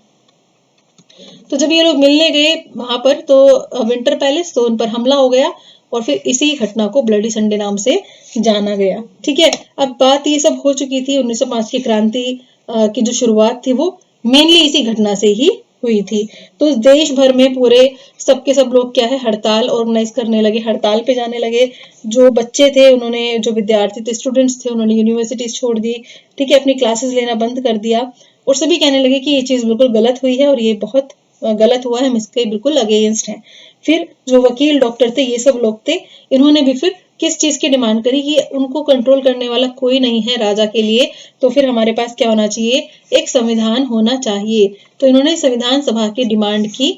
तो जब ये लोग मिलने गए वहां पर, तो विंटर पैलेस, तो उन पर हमला हो गया, और फिर इसी घटना को ब्लडी संडे नाम से जाना गया। ठीक है, अब बात ये सब हो चुकी थी, 1905 की क्रांति की जो शुरुआत थी वो मेनली इसी घटना से ही हुई थी। तो देश भर में पूरे सबके सब लोग क्या है, हड़ताल ऑर्गेनाइज करने लगे, हड़ताल पे जाने लगे। जो बच्चे थे उन्होंने, जो विद्यार्थी थे, स्टूडेंट्स थे, उन्होंने यूनिवर्सिटीज छोड़ दी। ठीक है, अपनी क्लासेस लेना बंद कर दिया, और सभी कहने लगे कि ये चीज बिल्कुल गलत हुई है, और ये बहुत गलत हुआ है, हम इसके बिल्कुल अगेंस्ट हैं। फिर जो वकील, डॉक्टर थे, ये सब लोग थे, इन्होंने भी फिर किस चीज की डिमांड करी कि उनको कंट्रोल करने वाला कोई नहीं है राजा के लिए, तो फिर हमारे पास क्या होना चाहिए, एक संविधान होना चाहिए। तो इन्होंने संविधान सभा की डिमांड की,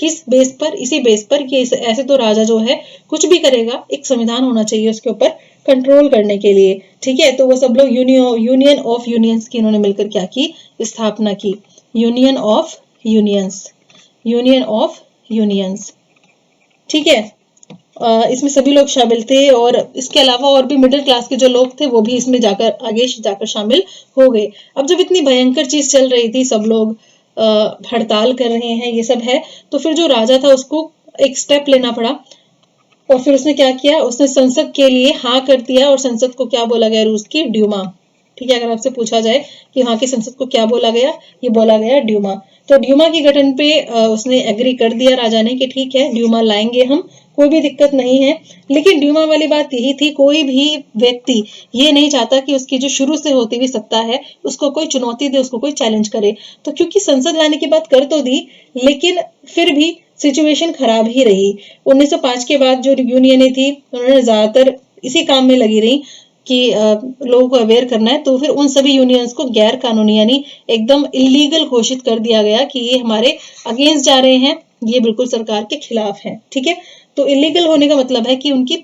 किस बेस पर, इसी बेस पर कि ऐसे तो राजा जो है कुछ भी करेगा, एक संविधान होना चाहिए उसके ऊपर कंट्रोल करने के लिए। ठीक है, तो वो सब लोग यूनियन ऑफ यूनियंस की इन्होंने मिलकर क्या की, स्थापना की, union of unions, union of unions. ठीक है, इसमें सभी लोग शामिल थे, और इसके अलावा और भी मिडिल क्लास के जो लोग थे वो भी इसमें आगे जाकर शामिल हो गए। अब जब इतनी भयंकर चीज चल रही थी, सब लोग हड़ताल कर रहे हैं, ये सब है, तो फिर जो राजा था उसको एक स्टेप लेना पड़ा। और फिर उसने क्या किया, उसने संसद के लिए हाँ कर दिया। और संसद को क्या बोला गया, रूस की ड्यूमा। ठीक है, अगर आपसे पूछा जाए कि वहां की संसद को क्या बोला गया, ये बोला गया ड्यूमा। तो ड्यूमा की गठन पे उसने एग्री कर दिया राजा ने कि ठीक है, ड्यूमा लाएंगे हम, कोई भी दिक्कत नहीं है। लेकिन ड्यूमा वाली बात यही थी, कोई भी व्यक्ति ये नहीं चाहता कि उसकी जो शुरू से होती हुई सत्ता है उसको कोई चुनौती दे, उसको कोई चैलेंज करे। तो क्योंकि संसद लाने की बात कर तो दी, लेकिन फिर भी सिचुएशन खराब ही रही। 1905 के बाद जो यूनियनें थी उन्होंने ज्यादातर इसी काम में लगी रही कि लोगों को अवेयर करना है। तो फिर उन सभी यूनियंस को गैर कानूनी, यानी एकदम इलीगल घोषित कर दिया गया कि ये हमारे अगेंस्ट जा रहे हैं, ये बिल्कुल सरकार के खिलाफ है। ठीक है, तो इलीगल होने का मतलब है कि उनकी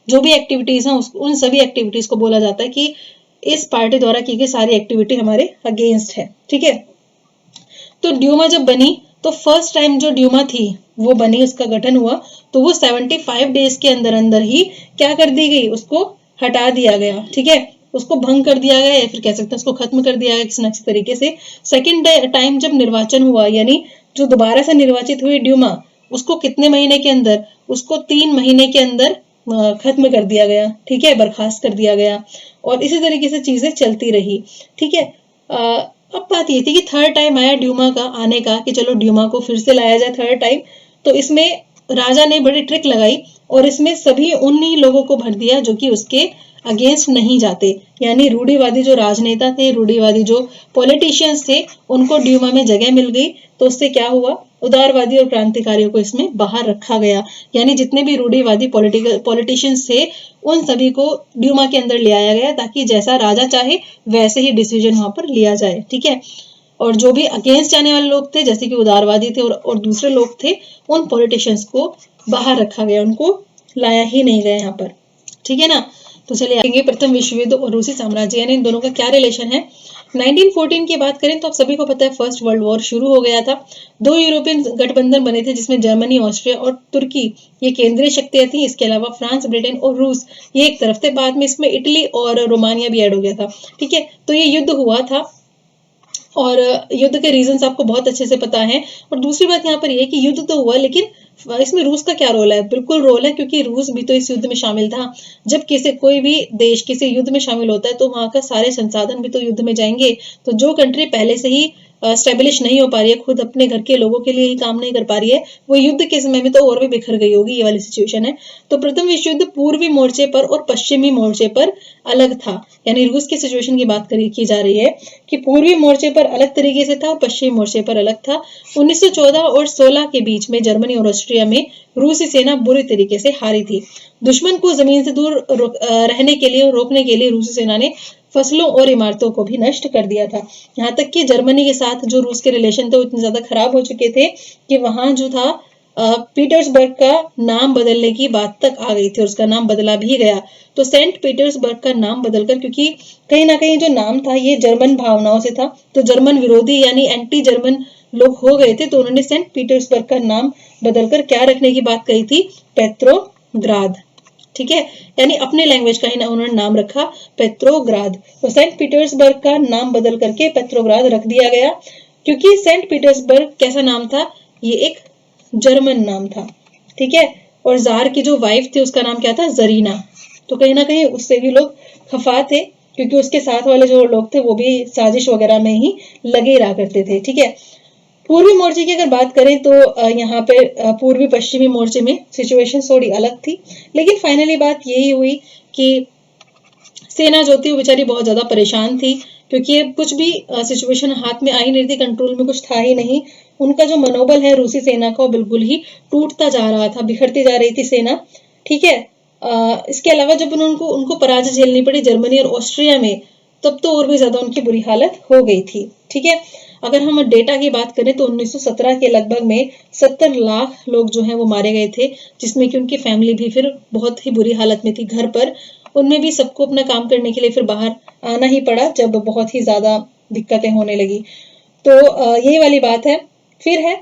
जो भी एक्टिविटीज हैं उन सभी एक्टिविटीज को बोला जाता है कि इस पार्टी द्वारा की गई सारी एक्टिविटी हमारे अगेंस्ट है। ठीक है, तो ड्यूमा जब बनी तो फर्स्ट टाइम जो ड्यूमा थी वो बनी, उसका गठन हुआ, तो वो 75 डेज के अंदर अंदर ही क्या कर दी गई, उसको हटा दिया गया। ठीक है, उसको भंग कर दिया गया या फिर कह सकते हैं उसको खत्म कर दिया गया किसी न किसी तरीके से। सेकेंड टाइम जब निर्वाचन हुआ, यानी जो दोबारा से निर्वाचित हुई ड्यूमा, उसको कितने महीने के अंदर, उसको 3 महीने के अंदर खत्म कर दिया गया। ठीक है, बर्खास्त कर दिया गया, और इसी तरीके से चीजें चलती रही। ठीक है, अब बात ये थी कि थर्ड टाइम आया ड्यूमा का आने का, कि चलो ड्यूमा को फिर से लाया जाए थर्ड टाइम। तो इसमें राजा ने बड़ी ट्रिक लगाई और इसमें सभी उन्हीं लोगों को भर दिया जो कि उसके अगेंस्ट नहीं जाते, यानी रूढ़िवादी जो राजनेता थे, रूढ़िवादी जो पॉलिटिशियंस थे, उनको ड्यूमा में जगह मिल गई। तो उससे क्या हुआ, उदारवादी और क्रांतिकारियों को इसमें बाहर रखा गया, यानी जितने भी रूढ़िवादी पॉलिटिशियंस थे उन सभी को ड्यूमा के अंदर ले आया गया, ताकि जैसा राजा चाहे वैसे ही डिसीजन वहां पर लिया जाए। ठीक है, और जो भी अगेंस्ट जाने वाले लोग थे, जैसे कि उदारवादी थे और दूसरे लोग थे, उन पॉलिटिशियंस को बाहर रखा गया, उनको लाया ही नहीं गया यहाँ पर। ठीक है ना, तो चलिए आगे प्रथम विश्व युद्ध और रूसी साम्राज्य, यानी इन दोनों का क्या रिलेशन है। 1914 की बात करें तो आप सभी को पता है फर्स्ट वर्ल्ड वॉर शुरू हो गया था। 2 यूरोपियन गठबंधन बने थे जिसमें जर्मनी, ऑस्ट्रिया और तुर्की ये केंद्रीय शक्तियां थी। इसके अलावा फ्रांस, ब्रिटेन और रूस ये एक तरफ थे। बाद में इसमें इटली और रोमानिया भी ऐड हो गया था। ठीक है, तो ये युद्ध हुआ था और युद्ध के रीजंस आपको बहुत अच्छे से पता है। और दूसरी बात यहाँ पर यह है कि युद्ध तो हुआ, लेकिन इसमें रूस का क्या रोल है, बिल्कुल रोल है, क्योंकि रूस भी तो इस युद्ध में शामिल था। जब कोई भी देश किसी युद्ध में शामिल होता है तो वहां का सारे संसाधन भी तो युद्ध में जाएंगे। तो जो कंट्री पहले से ही स्टेब्लिश नहीं हो पा रही है, खुद अपने घर के लोगों के लिए ही काम नहीं कर पा रही है, वो युद्ध के समय में तो और भी बिखर गई होगी, ये वाली सिचुएशन है। तो प्रथम विश्व युद्ध पूर्वी मोर्चे पर और पश्चिमी मोर्चे पर अलग था, यानी रूस की सिचुएशन की बात की जा रही है कि पूर्वी मोर्चे पर अलग तरीके से था और पश्चिमी मोर्चे पर अलग था। 1914 और 16 के बीच में जर्मनी और ऑस्ट्रिया में रूसी सेना बुरी तरीके से हारी थी। दुश्मन को जमीन से दूर रहने के लिए, रोकने के लिए रूसी सेना ने फसलों और इमारतों को भी नष्ट कर दिया था। यहाँ तक कि जर्मनी के साथ जो रूस के रिलेशन थे वो इतने ज्यादा खराब हो चुके थे कि वहां जो था पीटर्सबर्ग का नाम बदलने की बात तक आ गई थी, और उसका नाम बदला भी गया। तो सेंट पीटर्सबर्ग का नाम बदलकर, क्योंकि कहीं ना कहीं जो नाम था ये जर्मन भावनाओं से था, तो जर्मन विरोधी यानी एंटी जर्मन लोग हो गए थे, तो उन्होंने सेंट पीटर्सबर्ग का नाम बदलकर क्या रखने की बात कही थी, पेट्रोग्राद। ठीक है, यानी अपने लैंग्वेज का ही उन्होंने नाम रखा पेट्रोग्राद। तो सेंट पीटर्सबर्ग का नाम बदल करके पेट्रोग्राद रख दिया गया, क्योंकि सेंट पीटर्सबर्ग कैसा नाम था, ये एक जर्मन नाम था। ठीक है, और जार की जो वाइफ थी उसका नाम क्या था, जरीना। तो कहीं ना कहीं उससे भी लोग खफा थे, क्योंकि उसके साथ वाले जो लोग थे वो भी साजिश वगैरह में ही लगे रहा करते थे। ठीक है, पूर्वी मोर्चे की अगर बात करें तो यहाँ पे पूर्वी पश्चिमी मोर्चे में सिचुएशन थोड़ी अलग थी, लेकिन फाइनली बात यही हुई कि सेना जो थी वो बेचारी बहुत ज्यादा परेशान थी, क्योंकि कुछ भी सिचुएशन हाथ में आई नहीं थी, कंट्रोल में कुछ था ही नहीं। उनका जो मनोबल है रूसी सेना का, बिल्कुल ही टूटता जा रहा था, बिखरती जा रही थी सेना। ठीक है, इसके अलावा जब उनको पराजय झेलनी पड़ी जर्मनी और ऑस्ट्रिया में, तब तो और भी ज्यादा उनकी बुरी हालत हो गई थी। ठीक है, अगर हम डेटा की बात करें तो 1917 के लगभग में 70 लाख लोग जो हैं वो मारे गए थे, जिसमें कि उनकी फैमिली भी फिर बहुत ही बुरी हालत में थी। घर पर उनमें भी सबको अपना काम करने के लिए फिर बाहर आना ही पड़ा, जब बहुत ही ज्यादा दिक्कतें होने लगी। तो यही वाली बात है। फिर है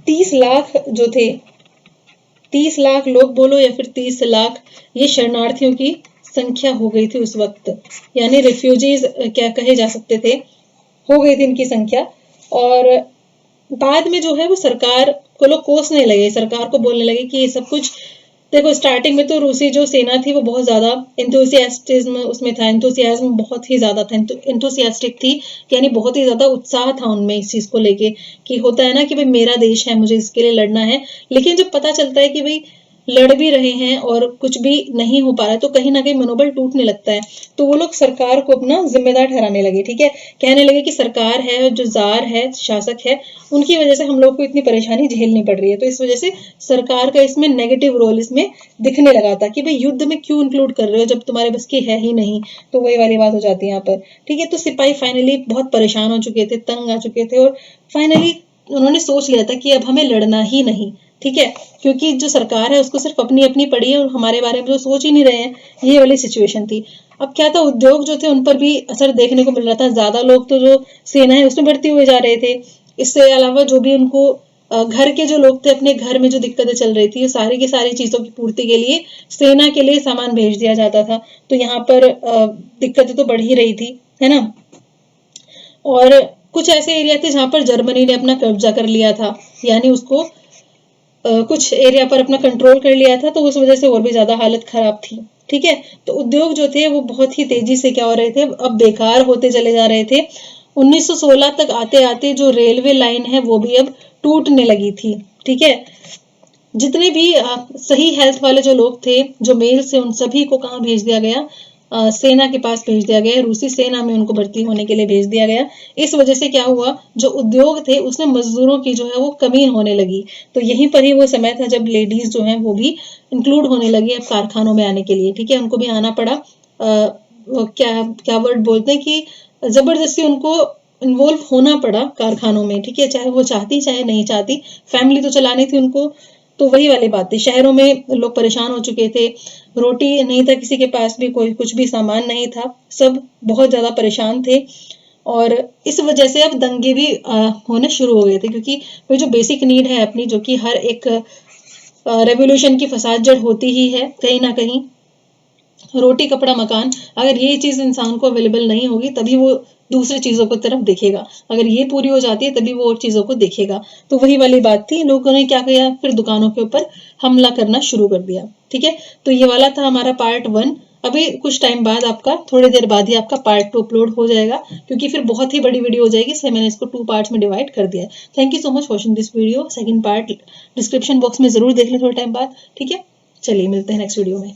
30 लाख जो थे, 30 लाख लोग बोलो या फिर 30 लाख ये शरणार्थियों की संख्या हो गई थी उस वक्त, यानी रिफ्यूजीज क्या कहे जा सकते थे, हो गई थी इनकी संख्या। और बाद में जो है वो सरकार को लोग कोसने लगे, सरकार को बोलने लगे कि ये सब कुछ, देखो स्टार्टिंग में तो रूसी जो सेना थी वो बहुत ज्यादा इंथुसियास्टिज्म उसमें था, इंथुसियाज्म बहुत ही ज्यादा था, इंथुसियास्टिक थी, यानी बहुत ही ज्यादा उत्साह था उनमें इस चीज को लेके, कि होता है ना कि भाई मेरा देश है, मुझे इसके लिए लड़ना है। लेकिन जब पता चलता है कि भाई लड़ भी रहे हैं और कुछ भी नहीं हो पा रहा है, तो कहीं ना कहीं मनोबल टूटने लगता है। तो वो लोग सरकार को अपना जिम्मेदार ठहराने लगे। ठीक है, कहने लगे कि सरकार है, जो जार है, शासक है, उनकी वजह से हम लोग को इतनी परेशानी झेलनी पड़ रही है। तो इस वजह से सरकार का इसमें नेगेटिव रोल इसमें दिखने लगा था कि भाई युद्ध में क्यों इंक्लूड कर रहे हो जब तुम्हारे बस की है ही नहीं। तो वही वाली बात हो जाती है यहाँ पर। ठीक है, तो सिपाही फाइनली बहुत परेशान हो चुके थे, तंग आ चुके थे, और फाइनली उन्होंने सोच लिया था कि अब हमें लड़ना ही नहीं, ठीक है, क्योंकि जो सरकार है उसको सिर्फ अपनी अपनी पड़ी है और हमारे बारे में जो सोच ही नहीं रहे हैं, ये वाली सिचुएशन थी। अब क्या था, उद्योग जो थे उन पर भी असर देखने को मिल रहा था। ज्यादा लोग तो जो सेना है उसमें भर्ती हुए जा रहे थे। इससे अलावा जो भी उनको घर के जो लोग थे, अपने घर में जो दिक्कतें चल रही थी, सारी की सारी चीजों की पूर्ति के लिए सेना के लिए सामान भेज दिया जाता था। तो यहाँ पर दिक्कतें तो बढ़ ही रही थी, है ना। और कुछ ऐसे एरिया थे जहां पर जर्मनी ने अपना कब्जा कर लिया था, यानी उसको कुछ एरिया पर अपना कंट्रोल कर लिया था, तो उस वजह से और भी ज्यादा हालत खराब थी, ठीक है। तो उद्योग जो थे वो बहुत ही तेजी से क्या हो रहे थे, अब बेकार होते चले जा रहे थे। 1916 तक आते आते जो रेलवे लाइन है वो भी अब टूटने लगी थी, ठीक है। जितने भी सही हेल्थ वाले जो लोग थे, जो मेल से, उन सभी को कहाँ भेज दिया गया, सेना के पास भेज दिया गया, रूसी सेना में उनको भर्ती होने के लिए भेज दिया गया। इस वजह से क्या हुआ, जो उद्योग थे उसमें मजदूरों की जो है वो कमी होने लगी। तो यहीं पर ही वो समय था जब लेडीज जो है वो भी इंक्लूड होने लगी अब कारखानों में आने के लिए, ठीक है। उनको भी आना पड़ा। क्या क्या वर्ड बोलते हैं कि जबरदस्ती उनको इन्वॉल्व होना पड़ा कारखानों में, ठीक है, चाहे वो चाहती चाहे नहीं चाहती, फैमिली तो चलानी थी उनको। तो वही वाली बात थी, शहरों में लोग परेशान हो चुके थे, रोटी नहीं था किसी के पास भी, कोई कुछ भी सामान नहीं था, सब बहुत ज्यादा परेशान थे। और इस वजह से अब दंगे भी होने शुरू हो गए थे, क्योंकि वो जो बेसिक नीड है अपनी, जो कि हर एक रेवोल्यूशन की फसाद जड़ होती ही है कहीं ना कहीं, रोटी कपड़ा मकान, अगर ये चीज इंसान को अवेलेबल नहीं होगी तभी वो दूसरी चीजों को तरफ देखेगा, अगर ये पूरी हो जाती है तभी वो और चीजों को देखेगा। तो वही वाली बात थी, लोगों ने क्या किया, फिर दुकानों के ऊपर हमला करना शुरू कर दिया, ठीक है। तो ये वाला था हमारा पार्ट 1। अभी कुछ टाइम बाद आपका, थोड़ी देर बाद ही आपका पार्ट 2 अपलोड हो जाएगा, क्योंकि फिर बहुत ही बड़ी वीडियो हो जाएगी, इसलिए मैंने इसको 2 पार्ट्स में डिवाइड कर दिया है। Thank you so much watching this video. Second part description box में जरूर देख लें थोड़े टाइम बाद, ठीक है। चलिए मिलते हैं नेक्स्ट वीडियो में।